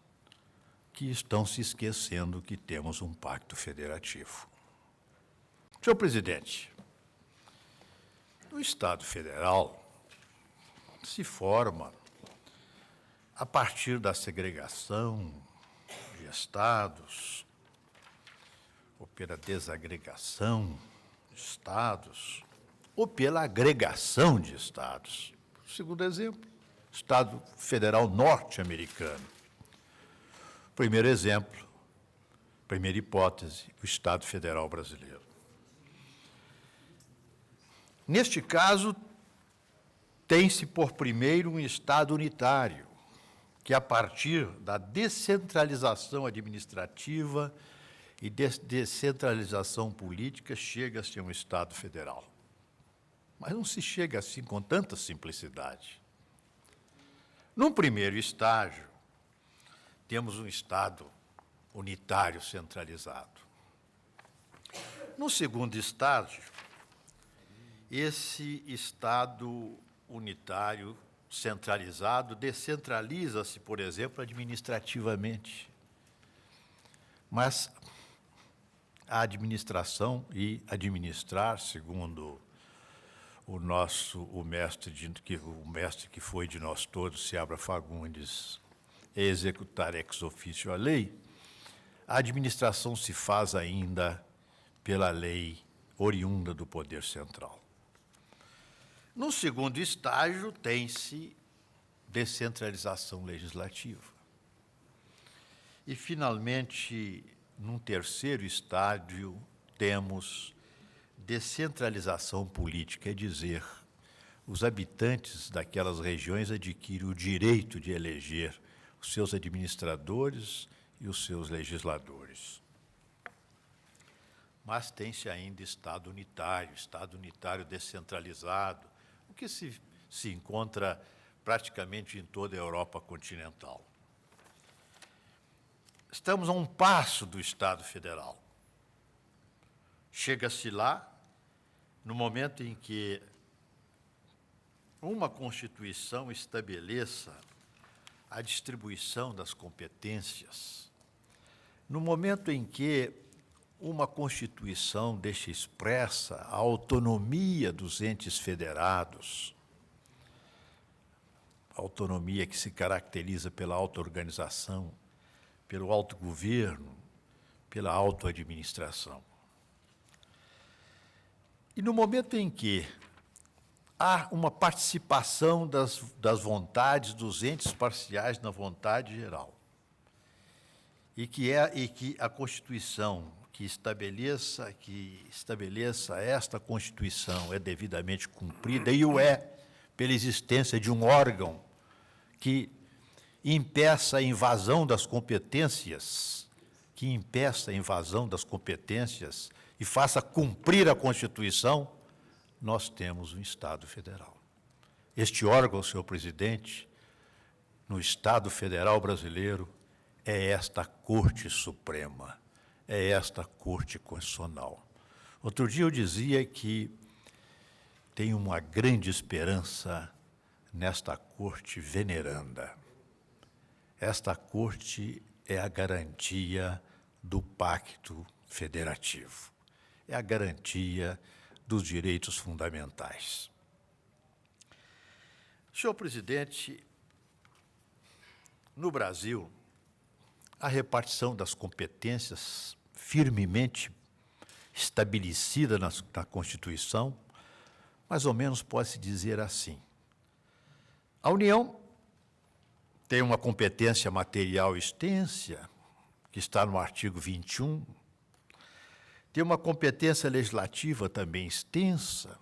que estão se esquecendo que temos um pacto federativo. Senhor presidente, o Estado Federal se forma a partir da segregação de estados, ou pela desagregação de estados, ou pela agregação de estados. Segundo exemplo, Estado Federal norte-americano. Primeiro exemplo, primeira hipótese, o Estado Federal brasileiro. Neste caso, tem-se por primeiro um Estado unitário, que a partir da descentralização administrativa e descentralização política chega-se a um Estado federal. Mas não se chega assim com tanta simplicidade. Num primeiro estágio, temos um Estado unitário centralizado. No segundo estágio, esse Estado unitário centralizado descentraliza-se, por exemplo, administrativamente. Mas a administração e administrar, segundo o mestre que foi de nós todos, Seabra Fagundes, é executar ex officio a lei, a administração se faz ainda pela lei oriunda do poder central. No segundo estágio, tem-se descentralização legislativa. E, finalmente, num terceiro estágio, temos descentralização política, é dizer, os habitantes daquelas regiões adquirem o direito de eleger os seus administradores e os seus legisladores. Mas tem-se ainda Estado unitário descentralizado, o que se encontra praticamente em toda a Europa continental. estamos a um passo do Estado Federal. Chega-se lá no momento em que uma Constituição estabeleça a distribuição das competências, no momento em que uma Constituição deixa expressa a autonomia dos entes federados, a autonomia que se caracteriza pela auto-organização, pelo autogoverno, pela auto-administração. E no momento em que há uma participação das vontades dos entes parciais na vontade geral, e que a Constituição que estabeleça esta Constituição é devidamente cumprida, e o é pela existência de um órgão que impeça a invasão das competências, e faça cumprir a Constituição, nós temos um Estado Federal. Este órgão, senhor presidente, no Estado Federal brasileiro, é esta Corte Suprema, é esta Corte Constitucional. Outro dia eu dizia que tenho uma grande esperança nesta Corte veneranda. Esta Corte é a garantia do Pacto Federativo, é a garantia dos direitos fundamentais. Senhor presidente, no Brasil, a repartição das competências firmemente estabelecida na Constituição, mais ou menos pode-se dizer assim. A União tem uma competência material extensa, que está no artigo 21, tem uma competência legislativa também extensa,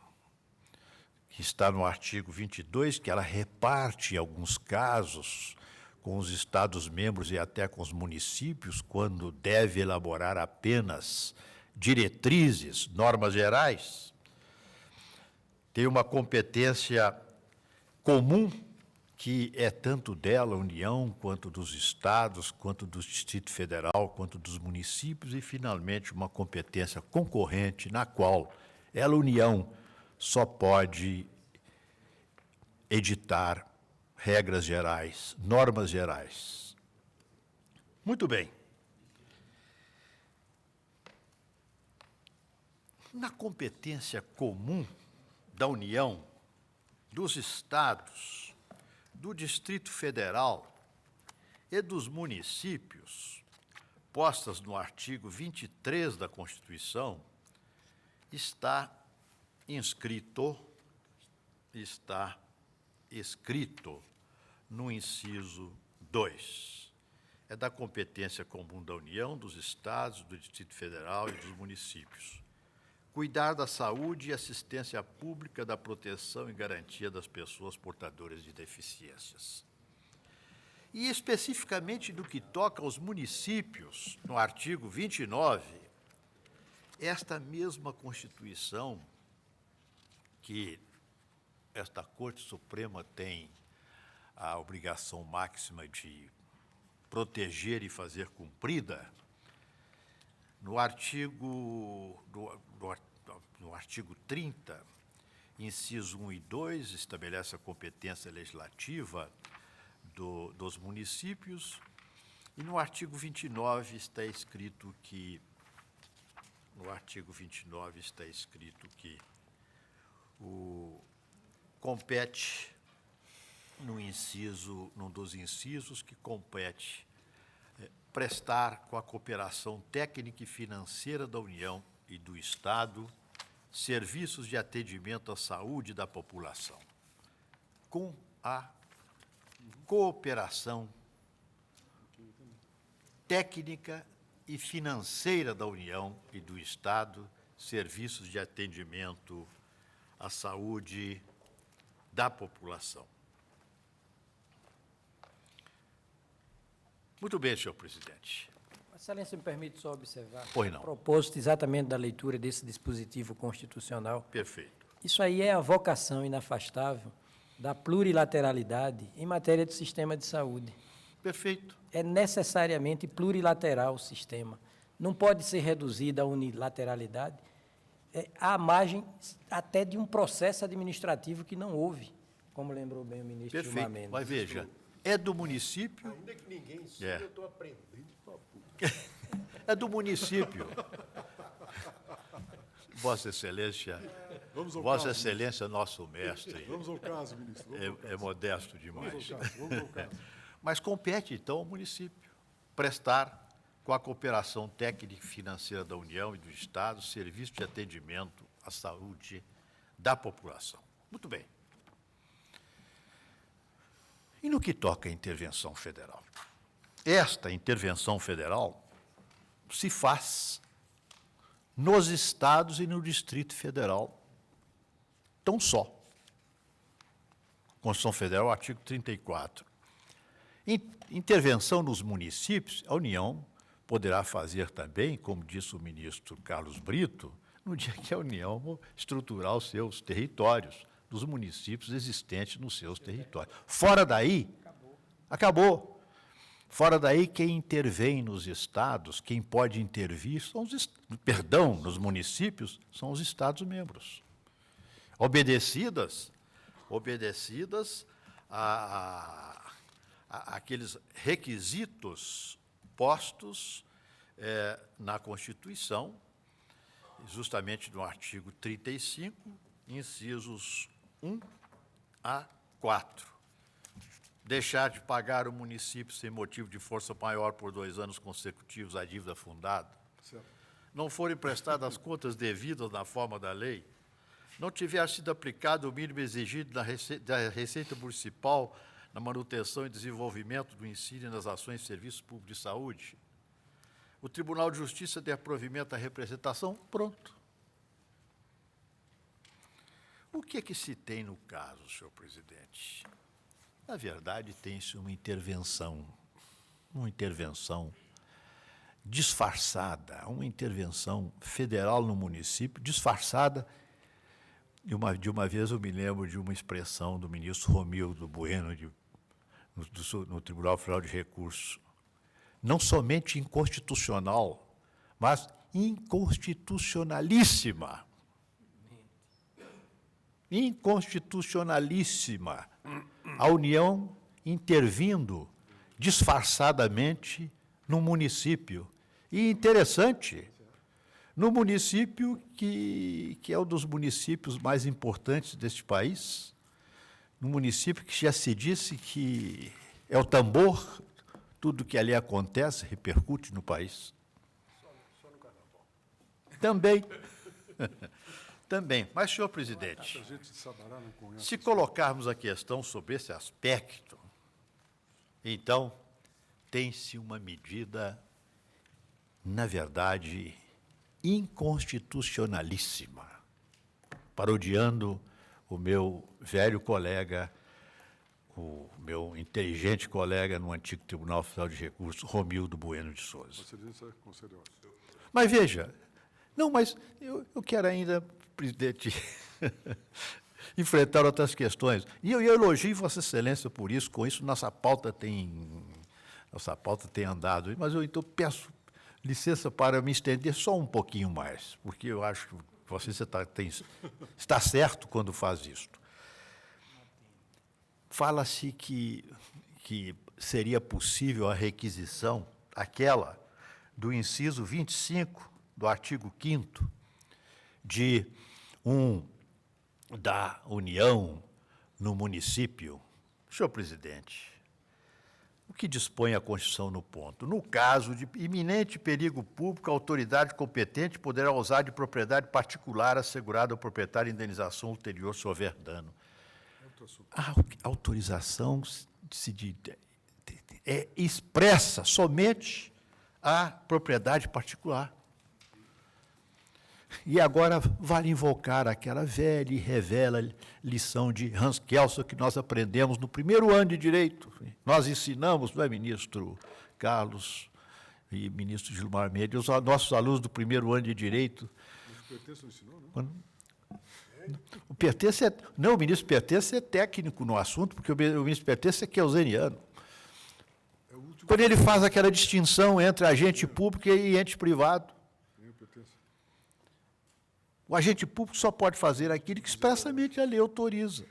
que está no artigo 22, que ela reparte, em alguns casos, com os Estados-membros e até com os municípios, quando deve elaborar apenas diretrizes, normas gerais. Tem uma competência comum, que é tanto dela, a União, quanto dos Estados, quanto do Distrito Federal, quanto dos municípios, e, finalmente, uma competência concorrente, na qual ela, União, só pode editar regras gerais, normas gerais. Muito bem. Na competência comum da União, dos Estados, do Distrito Federal e dos municípios, postas no artigo 23 da Constituição, está escrito no inciso 2. É da competência comum da União, dos Estados, do Distrito Federal e dos municípios. Cuidar da saúde e assistência pública, da proteção e garantia das pessoas portadoras de deficiências. E, especificamente, do que toca aos municípios, no artigo 29, esta mesma Constituição, que esta Corte Suprema tem a obrigação máxima de proteger e fazer cumprida, no artigo 30, inciso 1 e 2, estabelece a competência legislativa dos municípios, e no artigo 29 está escrito que compete num dos incisos que compete prestar, com a cooperação técnica e financeira da União e do Estado, serviços de atendimento à saúde da população, com a cooperação técnica e financeira da União e do Estado, serviços de atendimento à saúde da população. Muito bem, senhor presidente. Excelência, me permite só observar. Pois não. A propósito exatamente da leitura desse dispositivo constitucional. Perfeito. Isso aí é a vocação inafastável da plurilateralidade em matéria de sistema de saúde. Perfeito. É necessariamente plurilateral o sistema. Não pode ser reduzida a unilateralidade à margem até de um processo administrativo que não houve, como lembrou bem o ministro Gilmar Perfeito. Mendes. Mas veja, é do município. Ainda que ninguém ensine, É. eu estou aprendendo. É do município. Vossa Excelência, Vamos ao Vossa caso, Excelência, nosso mestre, Vamos ao caso, ministro. é modesto demais. Vamos ao caso. Mas compete, então, ao município prestar, com a cooperação técnica e financeira da União e do Estado, serviço de atendimento à saúde da população. Muito bem. E no que toca à intervenção federal? Esta intervenção federal se faz nos estados e no Distrito Federal tão só. Constituição Federal, artigo 34. Intervenção nos municípios, a União poderá fazer também, como disse o ministro Carlos Brito, no dia que a União estruturar os seus territórios, dos municípios existentes nos seus territórios. Fora daí, acabou. Fora daí, quem intervém nos estados, quem pode intervir, nos municípios, são os estados-membros. Obedecidas àqueles requisitos postos na Constituição, justamente no artigo 35, incisos 1 a 4. Deixar de pagar o município sem motivo de força maior por 2 anos consecutivos a dívida fundada. Certo. Não forem prestadas as contas devidas na forma da lei. Não tiver sido aplicado o mínimo exigido da Receita Municipal na manutenção e desenvolvimento do ensino e nas ações de serviços públicos de saúde. O Tribunal de Justiça der provimento à representação, pronto. O que é que se tem no caso, senhor presidente? Na verdade, tem-se uma intervenção disfarçada, uma intervenção federal no município, disfarçada. De uma vez eu me lembro de uma expressão do ministro Romildo Bueno, no Tribunal Federal de Recursos, não somente inconstitucional, mas inconstitucionalíssima. Inconstitucionalíssima. A União intervindo disfarçadamente no município. E interessante, no município que é um dos municípios mais importantes deste país, no município que já se disse que é o tambor, tudo que ali acontece repercute no país. Só no carnaval. Também. Também. Mas, senhor presidente, A gente de Sabará não conhece. se colocarmos a questão sobre esse aspecto, então, tem-se uma medida, na verdade, inconstitucionalíssima, parodiando o meu velho colega, o meu inteligente colega no antigo Tribunal Federal de Recursos, Romildo Bueno de Souza. Excelência, concedeu. Mas veja, mas eu quero ainda, presidente, enfrentar outras questões. E eu elogio Vossa Excelência por isso, com isso nossa pauta tem andado. Mas eu então peço licença para me estender só um pouquinho mais, porque eu acho que Vossa Excelência está certo quando faz isto. Fala-se que seria possível a requisição, aquela do inciso 25 do artigo 5º, da União no município. Senhor presidente, o que dispõe a Constituição no ponto? No caso de iminente perigo público, a autoridade competente poderá usar de propriedade particular assegurada ao proprietário indenização ulterior se houver dano. A autorização é expressa somente à propriedade particular. E agora vale invocar aquela velha e revela lição de Hans Kelsen que nós aprendemos no primeiro ano de Direito. Nós ensinamos, não é, ministro Carlos e ministro Gilmar Mendes, os nossos alunos do primeiro ano de Direito. Mas o Pertence não ensinou, não? O ministro Pertence é técnico no assunto, porque o ministro Pertence é keuseniano. É o quando ele faz aquela distinção entre agente público e ente privado. O agente público só pode fazer aquilo que expressamente a lei autoriza.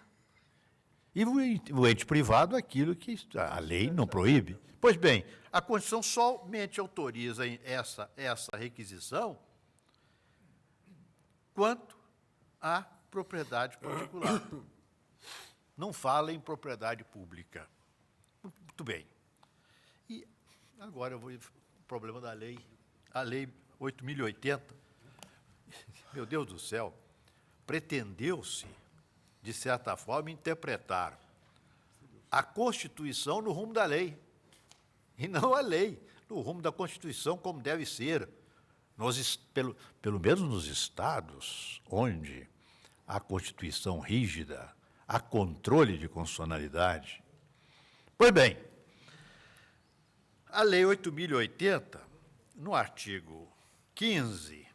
E o ente privado, aquilo que a lei não proíbe. Pois bem, a Constituição somente autoriza essa requisição quanto à propriedade particular. Não fala em propriedade pública. Muito bem. E agora eu vou o problema da lei. A Lei 8.080, meu Deus do céu, pretendeu-se, de certa forma, interpretar a Constituição no rumo da lei, e não a lei no rumo da Constituição, como deve ser, pelo menos nos estados onde há Constituição rígida, há controle de constitucionalidade. Pois bem, a Lei 8.080, no artigo 15,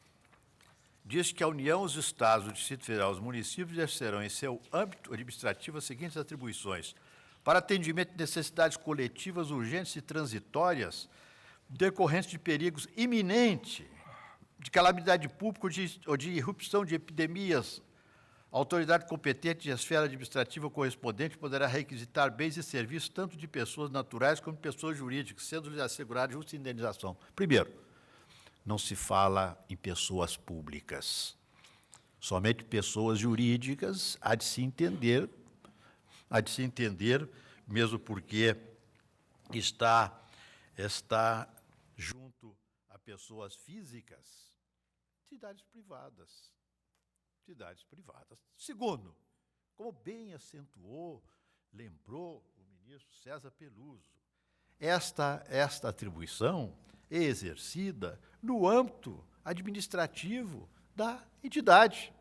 diz que a União, os Estados, o Distrito Federal e os municípios exercerão em seu âmbito administrativo as seguintes atribuições: para atendimento de necessidades coletivas urgentes e transitórias, decorrentes de perigos iminentes, de calamidade pública ou de irrupção de epidemias, a autoridade competente e a esfera administrativa correspondente poderá requisitar bens e serviços tanto de pessoas naturais como de pessoas jurídicas, sendo-lhes assegurada justa indenização. Primeiro, não se fala em pessoas públicas. Somente pessoas jurídicas há de se entender, mesmo porque está junto a pessoas físicas, entidades privadas. Segundo, como bem acentuou, lembrou o ministro César Peluso, esta atribuição é exercida no âmbito administrativo da entidade.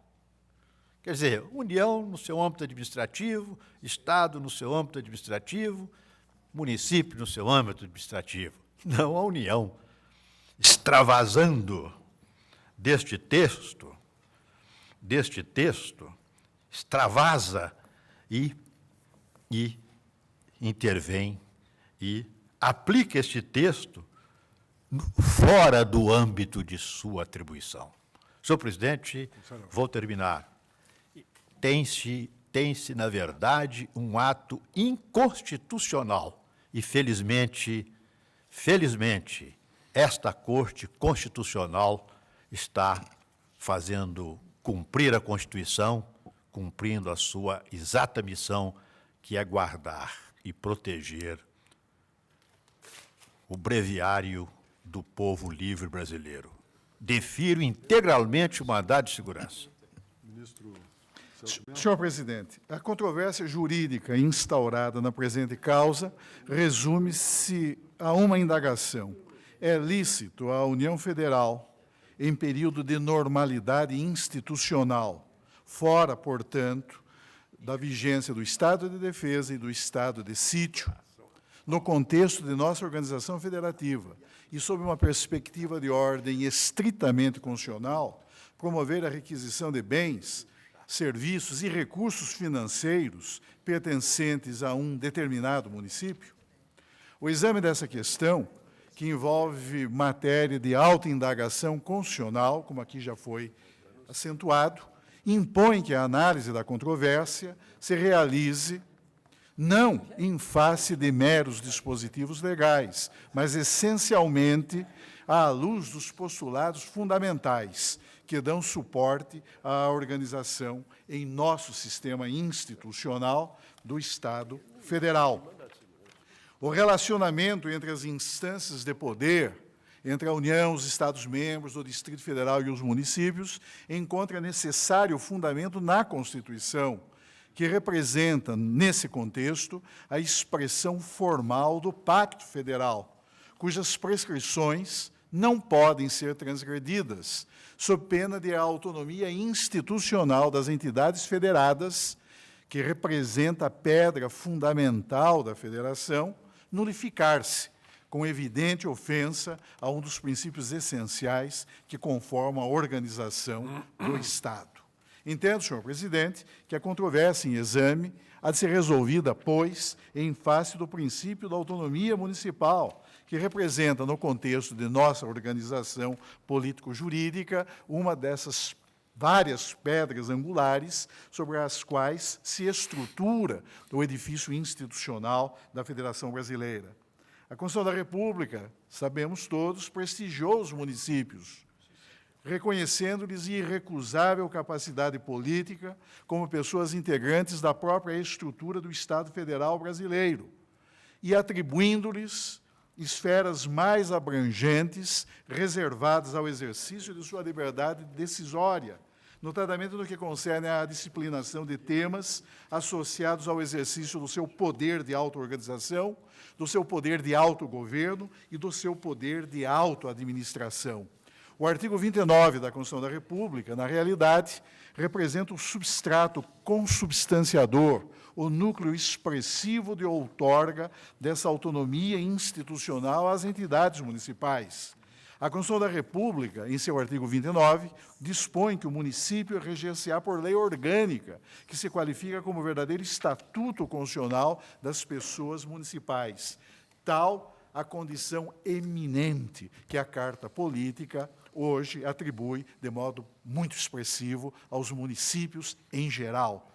Quer dizer, União no seu âmbito administrativo, Estado no seu âmbito administrativo, município no seu âmbito administrativo. Não a União, extravasando deste texto, extravasa e intervém e aplica este texto fora do âmbito de sua atribuição. Senhor presidente, vou terminar. Tem-se, na verdade, um ato inconstitucional e, felizmente, esta Corte Constitucional está fazendo cumprir a Constituição, cumprindo a sua exata missão, que é guardar e proteger o breviário do povo livre brasileiro. Defiro integralmente o mandado de segurança. Senhor presidente, a controvérsia jurídica instaurada na presente causa resume-se a uma indagação. É lícito à União Federal, em período de normalidade institucional, fora, portanto, da vigência do estado de defesa e do estado de sítio, no contexto de nossa organização federativa e sob uma perspectiva de ordem estritamente constitucional, promover a requisição de bens, serviços e recursos financeiros pertencentes a um determinado município? O exame dessa questão, que envolve matéria de alta indagação constitucional, como aqui já foi acentuado, impõe que a análise da controvérsia se realize não em face de meros dispositivos legais, mas essencialmente à luz dos postulados fundamentais que dão suporte à organização em nosso sistema institucional do Estado Federal. O relacionamento entre as instâncias de poder, entre a União, os Estados-membros, o Distrito Federal e os municípios, encontra necessário fundamento na Constituição, que representa, nesse contexto, a expressão formal do Pacto Federal, cujas prescrições não podem ser transgredidas, sob pena de a autonomia institucional das entidades federadas, que representa a pedra fundamental da federação, nulificar-se, com evidente ofensa a um dos princípios essenciais que conformam a organização do Estado. Entendo, senhor presidente, que a controvérsia em exame há de ser resolvida, pois, em face do princípio da autonomia municipal, que representa, no contexto de nossa organização político-jurídica, uma dessas várias pedras angulares sobre as quais se estrutura o edifício institucional da Federação Brasileira. A Constituição da República, sabemos todos, prestigiou os municípios, reconhecendo-lhes irrecusável capacidade política como pessoas integrantes da própria estrutura do Estado Federal brasileiro e atribuindo-lhes esferas mais abrangentes reservadas ao exercício de sua liberdade decisória, notadamente no que concerne à disciplinação de temas associados ao exercício do seu poder de auto-organização, do seu poder de autogoverno e do seu poder de auto-administração. O artigo 29 da Constituição da República, na realidade, representa o substrato consubstanciador, o núcleo expressivo de outorga dessa autonomia institucional às entidades municipais. A Constituição da República, em seu artigo 29, dispõe que o município reger-se-á por lei orgânica, que se qualifica como verdadeiro estatuto constitucional das pessoas municipais. Tal a condição eminente que a Carta Política hoje atribui de modo muito expressivo aos municípios em geral.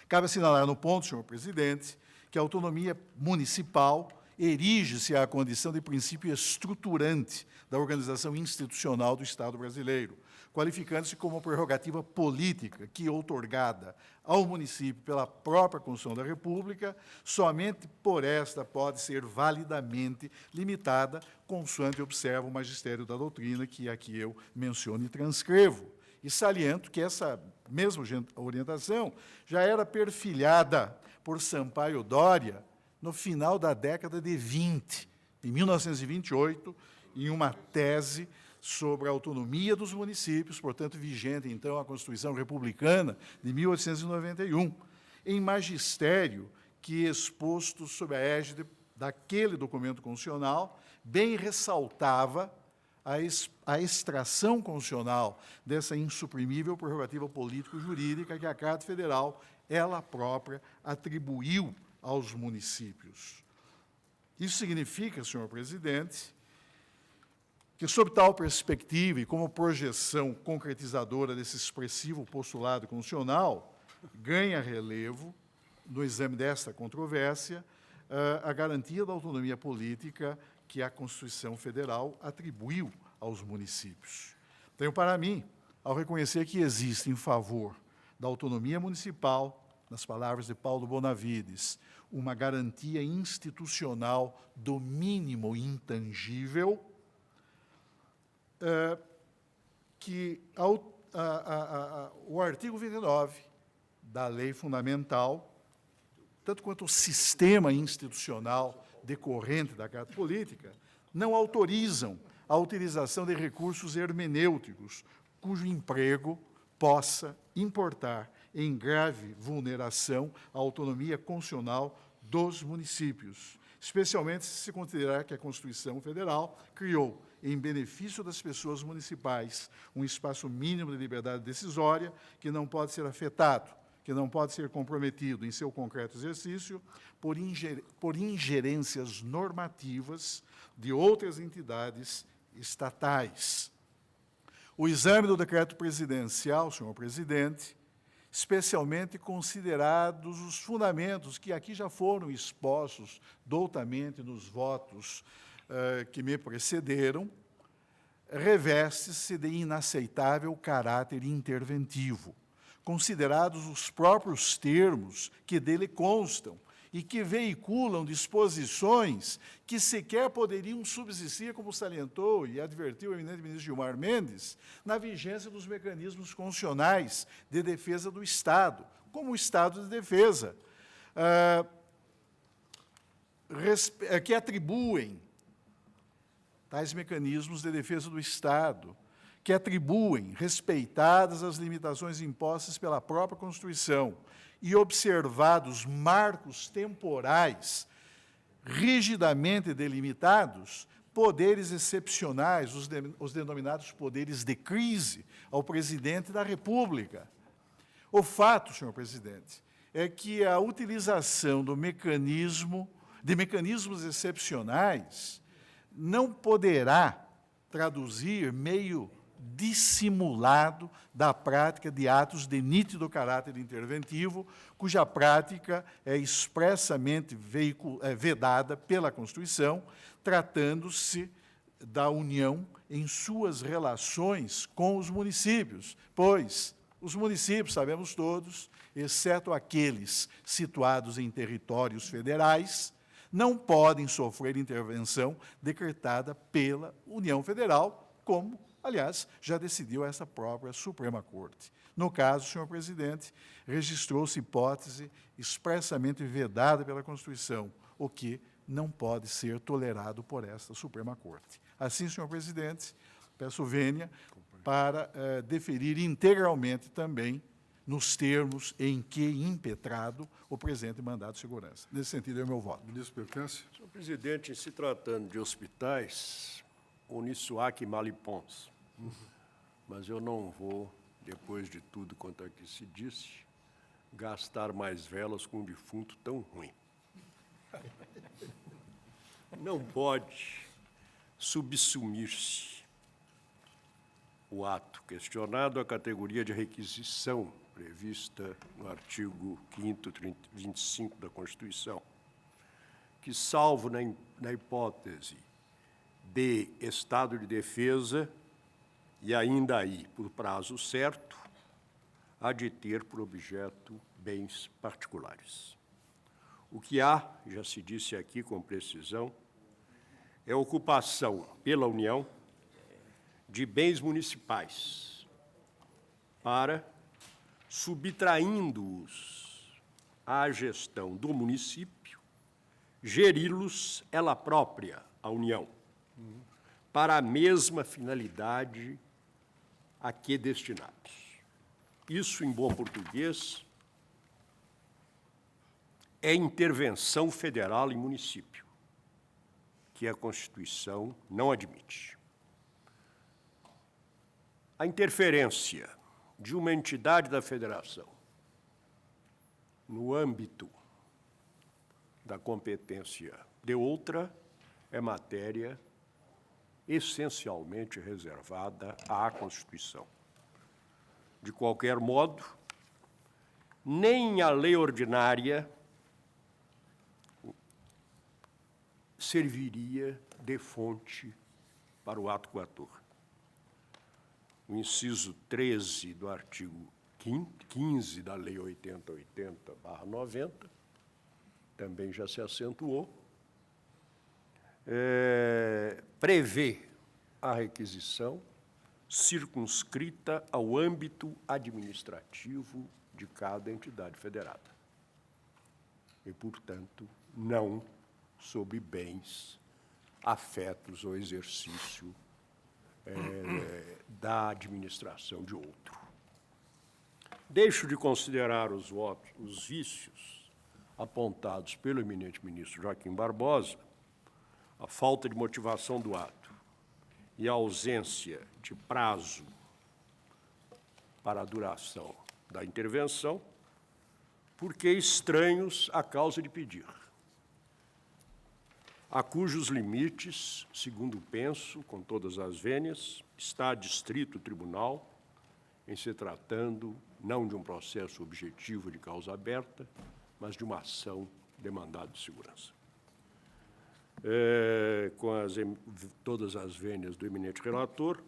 Cabe assinalar no ponto, senhor presidente, que a autonomia municipal erige-se à condição de princípio estruturante da organização institucional do Estado brasileiro, qualificando-se como prerrogativa política que, outorgada ao município pela própria Constituição da República, somente por esta pode ser validamente limitada, consoante observa o magistério da doutrina, que aqui eu menciono e transcrevo. E saliento que essa mesma orientação já era perfilhada por Sampaio Dória no final da década de 20, em 1928, em uma tese sobre a autonomia dos municípios, portanto, vigente, então, a Constituição Republicana de 1891, em magistério que, exposto sob a égide daquele documento constitucional, bem ressaltava a extração constitucional dessa insuprimível prerrogativa político-jurídica que a Carta Federal, ela própria, atribuiu aos municípios. Isso significa, senhor presidente, que, sob tal perspectiva e como projeção concretizadora desse expressivo postulado constitucional, ganha relevo, no exame desta controvérsia, a garantia da autonomia política que a Constituição Federal atribuiu aos municípios. Tenho para mim, ao reconhecer que existe em favor da autonomia municipal, nas palavras de Paulo Bonavides, uma garantia institucional do mínimo intangível, que o artigo 29 da Lei Fundamental, tanto quanto o sistema institucional decorrente da Carta Política, não autorizam a utilização de recursos hermenêuticos cujo emprego possa importar em grave vulneração à autonomia constitucional dos municípios, especialmente se se considerar que a Constituição Federal criou, em benefício das pessoas municipais, um espaço mínimo de liberdade decisória que não pode ser afetado, que não pode ser comprometido em seu concreto exercício por ingerências normativas de outras entidades estatais. O exame do decreto presidencial, senhor presidente, especialmente considerados os fundamentos que aqui já foram expostos doutamente nos votos que me precederam, reveste-se de inaceitável caráter interventivo, considerados os próprios termos que dele constam e que veiculam disposições que sequer poderiam subsistir, como salientou e advertiu o eminente ministro Gilmar Mendes, na vigência dos mecanismos constitucionais de defesa do Estado, como o Estado de defesa, que atribuem tais mecanismos de defesa do Estado, que atribuem, respeitadas as limitações impostas pela própria Constituição e observados marcos temporais rigidamente delimitados, poderes excepcionais, os denominados poderes de crise, ao presidente da República. O fato, senhor presidente, é que a utilização de mecanismos excepcionais não poderá traduzir meio dissimulado da prática de atos de nítido caráter interventivo, cuja prática é expressamente vedada pela Constituição, tratando-se da União em suas relações com os municípios, pois os municípios, sabemos todos, exceto aqueles situados em territórios federais, não podem sofrer intervenção decretada pela União Federal, como, aliás, já decidiu essa própria Suprema Corte. No caso, senhor presidente, registrou-se hipótese expressamente vedada pela Constituição, o que não pode ser tolerado por esta Suprema Corte. Assim, senhor presidente, peço vênia para deferir integralmente também nos termos em que impetrado o presente mandato de segurança. Nesse sentido, é o meu voto. Ministro Pertence. Senhor presidente, em se tratando de hospitais, unissuac malipons. Mas eu não vou, depois de tudo quanto aqui se disse, gastar mais velas com um defunto tão ruim. Não pode subsumir-se o ato questionado à categoria de requisição prevista no artigo 5º, 25 da Constituição, que, salvo na hipótese de estado de defesa, e ainda aí por prazo certo, há de ter por objeto bens particulares. O que há, já se disse aqui com precisão, é a ocupação pela União de bens municipais para, subtraindo-os à gestão do município, geri-los ela própria, a União, para a mesma finalidade a que destinados. Isso, em bom português, é intervenção federal em município, que a Constituição não admite. A interferência de uma entidade da federação no âmbito da competência de outra é matéria essencialmente reservada à Constituição. De qualquer modo, nem a lei ordinária serviria de fonte para o ato coator. O inciso 13 do artigo 15 da Lei 8080/90 também já se acentuou, prevê a requisição circunscrita ao âmbito administrativo de cada entidade federada e, portanto, não sobre bens afetos ao exercício da administração de outro. Deixo de considerar os vícios apontados pelo eminente ministro Joaquim Barbosa, a falta de motivação do ato e a ausência de prazo para a duração da intervenção, porque estranhos à causa de pedir, a cujos limites, segundo penso, com todas as vênias, está distrito tribunal, em se tratando não de um processo objetivo de causa aberta, mas de uma ação de mandado de segurança. Com todas as vênias do eminente relator,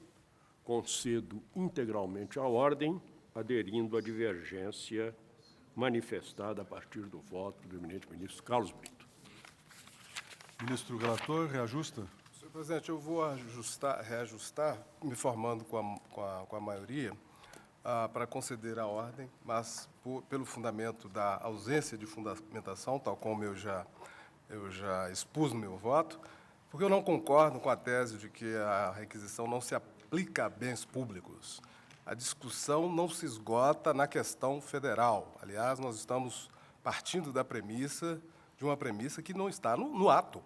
concedo integralmente a ordem, aderindo à divergência manifestada a partir do voto do eminente ministro Carlos Brito. Ministro relator, reajusta. Senhor presidente, eu vou reajustar, me formando com a maioria, para conceder a ordem, mas pelo fundamento da ausência de fundamentação, tal como eu já expus no meu voto, porque eu não concordo com a tese de que a requisição não se aplica a bens públicos. A discussão não se esgota na questão federal. Aliás, nós estamos partindo da premissa, de uma premissa que não está no ato.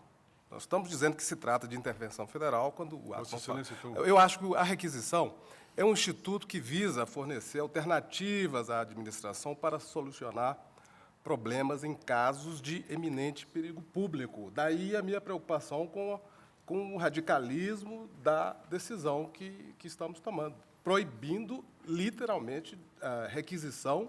Nós estamos dizendo que se trata de intervenção federal quando o ato não fala. Eu acho que a requisição é um instituto que visa fornecer alternativas à administração para solucionar problemas em casos de eminente perigo público. Daí a minha preocupação com com o radicalismo da decisão que estamos tomando, proibindo, literalmente, a requisição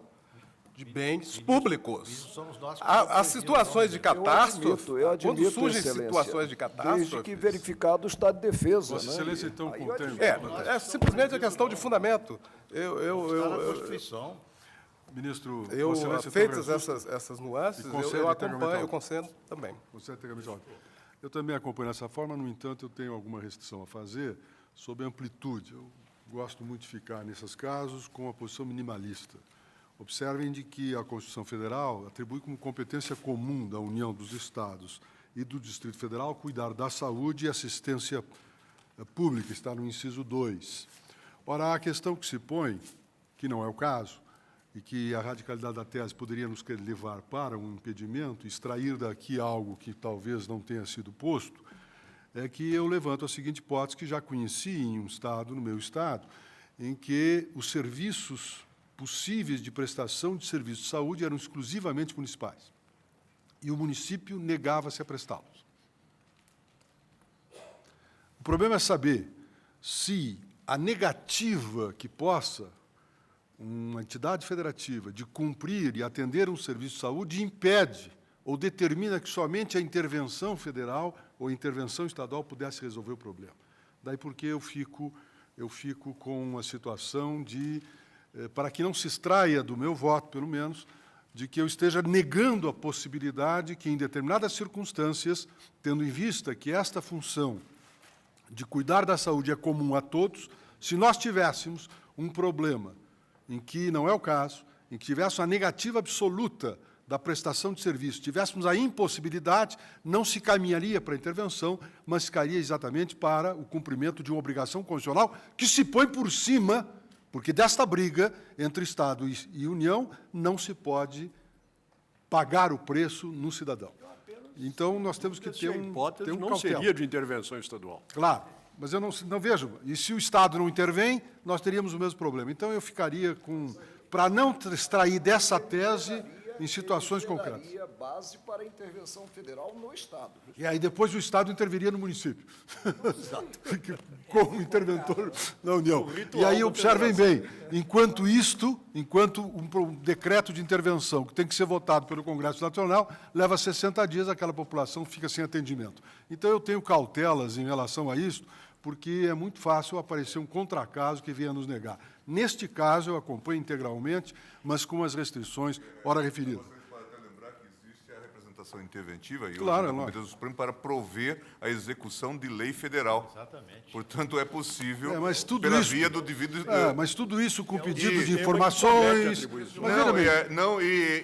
de bens públicos. Somos nós que As situações de catástrofe, Eu admito, quando surgem Excelência, situações de catástrofe... desde que verificado o estado de defesa. Vossa né? Excelência, então, com o termo. É simplesmente a questão de fundamento. Está na Constituição. Ministro, Vossa Excelência, Feitas então, essas nuances, E concede eu integralmente acompanho, ao- eu concendo também. Você tem camisa alta. Eu também acompanho dessa forma, no entanto, eu tenho alguma restrição a fazer sobre a amplitude. Eu gosto muito de ficar, nesses casos, com a posição minimalista. Observem de que a Constituição Federal atribui como competência comum da União, dos Estados e do Distrito Federal cuidar da saúde e assistência pública, está no inciso 2. Ora, a questão que se põe, que não é o caso, e que a radicalidade da tese poderia nos levar para um impedimento, extrair daqui algo que talvez não tenha sido posto, é que eu levanto a seguinte hipótese que já conheci em um estado, no meu estado, em que os serviços possíveis de prestação de serviços de saúde eram exclusivamente municipais. E o município negava-se a prestá-los. O problema é saber se a negativa que possa uma entidade federativa de cumprir e atender um serviço de saúde impede ou determina que somente a intervenção federal ou a intervenção estadual pudesse resolver o problema. Daí porque eu fico com uma situação de, para que não se extraia do meu voto, pelo menos, de que eu esteja negando a possibilidade que, em determinadas circunstâncias, tendo em vista que esta função de cuidar da saúde é comum a todos, se nós tivéssemos um problema em que não é o caso, em que tivéssemos a negativa absoluta da prestação de serviço, tivéssemos a impossibilidade, não se caminharia para a intervenção, mas ficaria exatamente para o cumprimento de uma obrigação constitucional que se põe por cima, porque desta briga entre Estado e União não se pode pagar o preço no cidadão. Então, nós temos que ter um hipótese não cautela. seria de intervenção estadual. Claro, mas eu não vejo. E se o Estado não intervém, nós teríamos o mesmo problema. Então, eu ficaria com... Para não extrair dessa tese em situações concretas. Daria base para a intervenção federal no Estado. E aí depois o Estado interviria no município. Como interventor na União. E aí observem bem, enquanto um decreto de intervenção que tem que ser votado pelo Congresso Nacional, leva 60 dias, aquela população fica sem atendimento. Então eu tenho cautelas em relação a isso, porque é muito fácil aparecer um contracaso que venha nos negar. Neste caso, eu acompanho integralmente, mas com as restrições ora referidas. Vocês podem até lembrar que existe a representação interventiva e Claro, a competência do Supremo para prover a execução de lei federal. Exatamente. Portanto, é possível, mas tudo pela isso- via do devido... Mas tudo isso com pedido de tema que informações... promete atribuições. Mas veja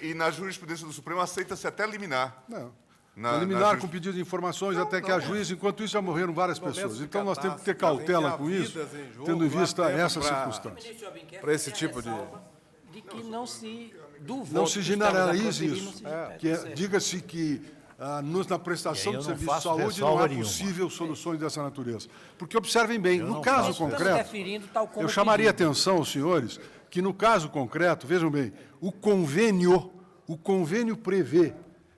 bem, E na jurisprudência do Supremo aceita-se até liminar. não. Na Eliminar juris- com pedido de informações até que a juiz, enquanto isso já morreram várias pessoas. Então nós temos que ter cautela com isso, tendo em vista essa circunstância. Para esse tipo de... De que não se... Do Não voto se que estamos a generalize proferir, isso. não se- Que diga-se que na prestação E aí de eu não serviço de faço saúde não ressalva é nenhuma. possível soluções dessa natureza. Porque observem bem, no não caso faço concreto, referindo tal como eu chamaria pedido. atenção aos senhores que no caso concreto, vejam bem, o convênio prevê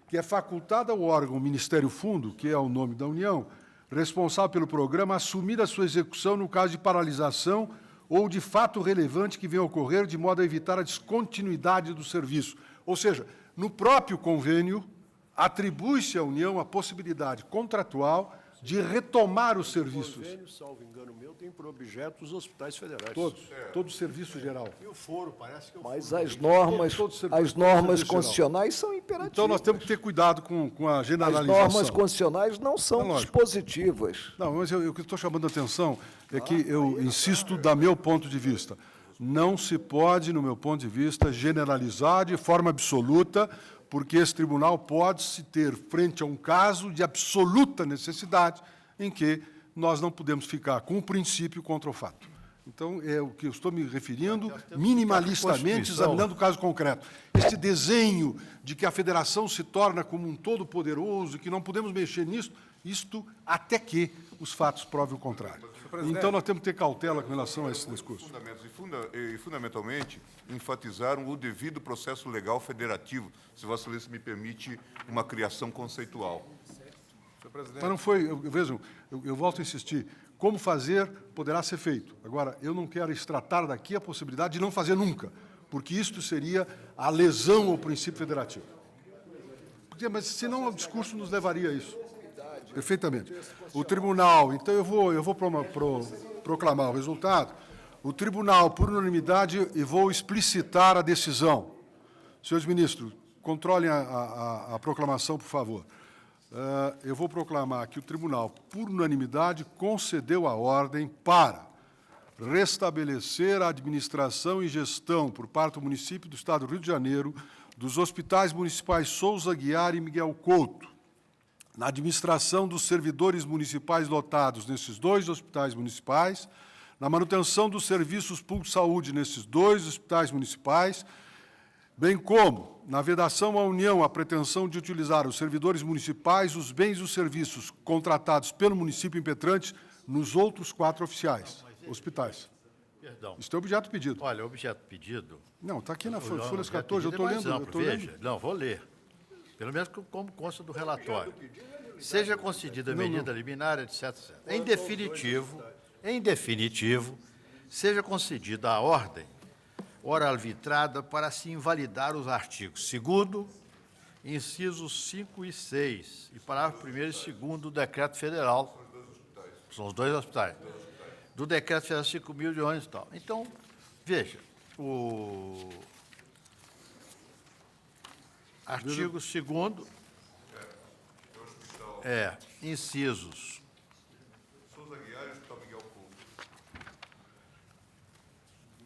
que é facultado ao órgão Ministério Fundo, que é o nome da União, responsável pelo programa, assumir a sua execução no caso de paralisação ou de fato relevante que venha a ocorrer, de modo a evitar a descontinuidade do serviço. Ou seja, no próprio convênio, atribui-se à União a possibilidade contratual de retomar os O serviços. convênio, salvo engano meu, tem por objeto os hospitais federais. Todo o serviço geral. E o foro, parece que eu Mas as normas, Todo serviço as normas geral. constitucionais são imperativas. Então, nós temos que ter cuidado com a As generalização. normas constitucionais não são É lógico. dispositivas. Não, mas o que estou chamando a atenção é que eu insisto da meu ponto de vista. Não se pode, no meu ponto de vista, generalizar de forma absoluta, porque esse tribunal pode se ter frente a um caso de absoluta necessidade em que nós não podemos ficar com o princípio contra o fato. Então, é o que eu estou me referindo minimalistamente, Constituição. examinando o caso concreto. Este desenho de que a federação se torna como um todo poderoso, que não podemos mexer nisso, isto até que os fatos provem o contrário. Então, nós temos que ter cautela com relação a esse discurso. Fundamentos e, fundamentalmente, enfatizaram o devido processo legal federativo, se Vossa Excelência me permite uma criação conceitual. Senhor presidente. Mas não foi, vejam, eu volto a insistir, como fazer poderá ser feito. Agora, eu não quero extratar daqui a possibilidade de não fazer nunca, porque isto seria a lesão ao princípio federativo. Porque, mas senão o discurso nos levaria a isso. Perfeitamente. O tribunal, então eu vou proclamar o resultado. O tribunal, por unanimidade, e vou explicitar a decisão. Senhores ministros, controlem a proclamação, por favor. Eu vou proclamar que o tribunal, por unanimidade, concedeu a ordem para restabelecer a administração e gestão por parte do município do Estado do Rio de Janeiro dos hospitais municipais Souza Aguiar e Miguel Couto, na administração dos servidores municipais lotados nesses 2 hospitais municipais, na manutenção dos serviços públicos de saúde nesses 2 hospitais municipais, bem como na vedação à União a pretensão de utilizar os servidores municipais, os bens e os serviços contratados pelo município impetrante nos outros 4 hospitais. Perdão. Isso é objeto pedido. Olha, objeto pedido... Não, está aqui na folha objeto 14, eu pedido estou é mais lendo. amplo, veja. Não, vou ler. Pelo menos como consta do relatório. Seja concedida medida liminar, etc. etc. Em definitivo, seja concedida a ordem ora arbitrada para se invalidar os artigos 2º, incisos 5 e 6, e parágrafo 1º e 2º do Decreto Federal, são os 2 hospitais, do Decreto Federal 5.000 de ônibus e tal. Então, veja, o artigo 2º, incisos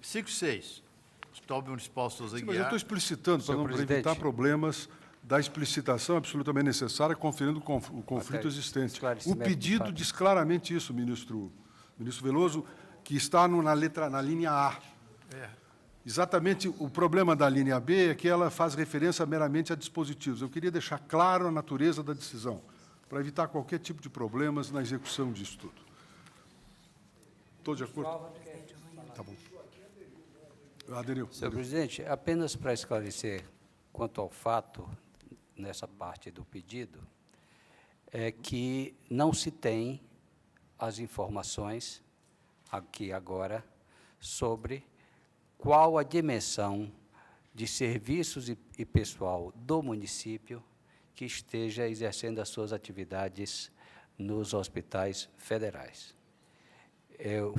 5 e 6, Hospital Municipal Souza Sim, mas eu Aguiar. estou explicitando para Senhor não evitar presidente. problemas da explicitação absolutamente necessária, conferindo o conflito existente. O esclarecimento de pedido fato. diz claramente isso, ministro Veloso, que está na linha A. Exatamente o problema da linha B é que ela faz referência meramente a dispositivos. Eu queria deixar claro a natureza da decisão, para evitar qualquer tipo de problemas na execução disso tudo. Todos de acordo? Tá bom. Aderiu. Senhor presidente, apenas para esclarecer quanto ao fato, nessa parte do pedido, é que não se tem as informações aqui agora sobre qual a dimensão de serviços e pessoal do município que esteja exercendo as suas atividades nos hospitais federais. Eu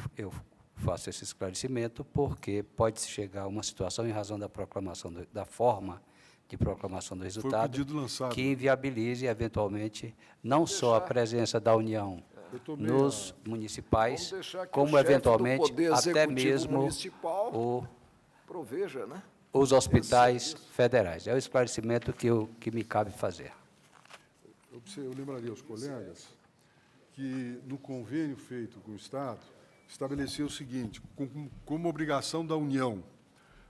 faço esse esclarecimento porque pode chegar a uma situação, em razão da proclamação, da forma de proclamação do resultado, pedido lançado. que inviabilize, eventualmente, não só a presença da União nos municipais, Vamos deixar que como, o chefe do eventualmente, Poder até Executivo mesmo Municipal proveja, né? os hospitais federais. É o esclarecimento que me cabe fazer. Eu lembraria aos colegas que, no convênio feito com o Estado, estabeleceu o seguinte, como obrigação da União,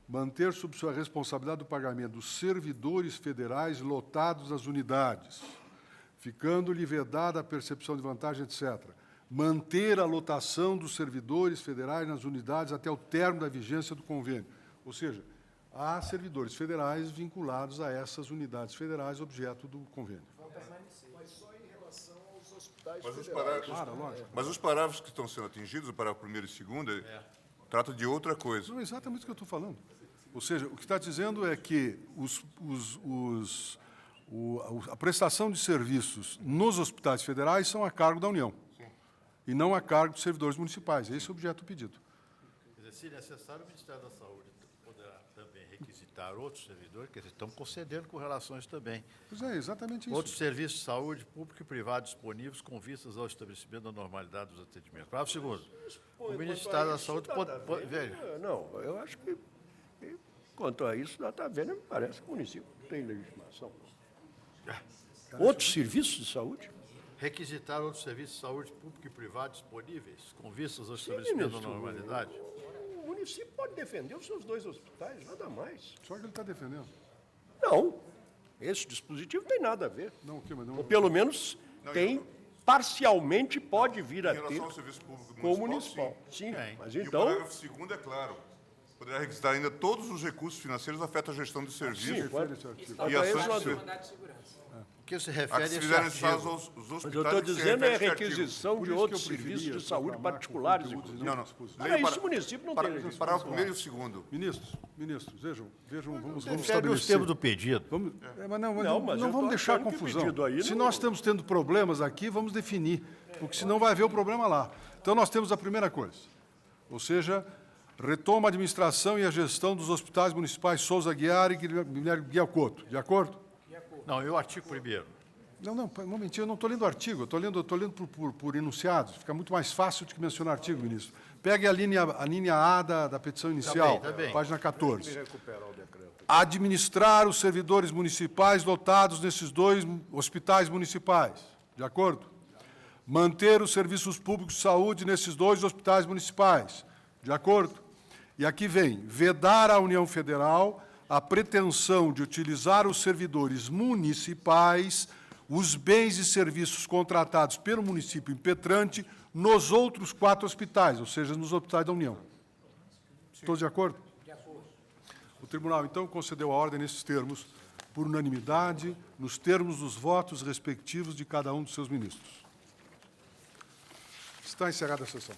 manter sob sua responsabilidade o pagamento dos servidores federais lotados nas unidades, ficando-lhe vedada a percepção de vantagem, etc. Manter a lotação dos servidores federais nas unidades até o término da vigência do convênio. Ou seja, há servidores federais vinculados a essas unidades federais objeto do convênio. Mas só em relação aos hospitais Mas os, federais. mas os parágrafos que estão sendo atingidos, o parágrafo 1º e 2º, trata de outra coisa. Não é exatamente o que eu estou falando. Ou seja, o que está dizendo é que a prestação de serviços nos hospitais federais são a cargo da União, e não a cargo dos servidores municipais. Esse é o objeto do pedido. Quer dizer, se necessário, o Ministério da Saúde poderá também requisitar outros servidores, quer dizer, estão concedendo com relações também. Pois é, exatamente isso. Outros serviços de saúde, público e privado disponíveis com vistas ao estabelecimento da normalidade dos atendimentos. Parágrafo 2º. O Ministério da Saúde pode... Veja, Não, eu acho que, quanto a isso, nós está vendo, me parece que o município tem legitimação. Outros serviços de saúde? requisitar outros serviços de saúde público e privado disponíveis com vistas ao estabelecimento da normalidade. O município pode defender os seus 2 hospitais, nada mais. Só que ele está defendendo. Não, esse dispositivo não tem nada a ver. Não, o quê? Mas não... Ou pelo menos tem, parcialmente pode vir a Em ter relação ao serviço público com o municipal, municipal. Sim, Tem. mas E o então... parágrafo 2º é claro. Poderá requisitar ainda todos os recursos financeiros afetam a gestão de serviço Sim, pode. e ações O que se a refere que se a esse fizeram necessários artigo? os Mas eu hospitais. estou que se dizendo é refere a esse artigo. requisição Por de isso que outros eu preferia serviços de saúde programar com particulares. conteúdos inclusive. Não. Ah, Leia esse município não tem legislação. Parágrafo primeiro e o segundo. Ministros, vejam, vamos Refere os estabelecer. termos do pedido. Vamos, mas Não, mas não eu vamos tô deixar achando que o confusão. pedido aí Se não- nós estamos tendo problemas aqui, vamos definir, porque senão vai haver o problema lá. Então, nós temos a primeira coisa, ou seja, retoma a administração e a gestão dos hospitais municipais Souza Aguiar e Guilherme Couto. De acordo? Não, eu artigo primeiro. Não, um momentinho, eu não estou lendo o artigo, eu estou lendo por enunciados. Fica muito mais fácil do que mencionar artigo, ministro. Pegue a linha A da petição inicial, tá bem. página 14. Administrar os servidores municipais dotados nesses 2 hospitais municipais. De acordo? Manter os serviços públicos de saúde nesses 2 hospitais municipais. De acordo? E aqui vem, vedar à União Federal a pretensão de utilizar os servidores municipais, os bens e serviços contratados pelo município impetrante nos outros 4 hospitais, ou seja, nos hospitais da União. Todos de acordo? De acordo. O tribunal, então, concedeu a ordem nesses termos, por unanimidade, nos termos dos votos respectivos de cada um dos seus ministros. Está encerrada a sessão.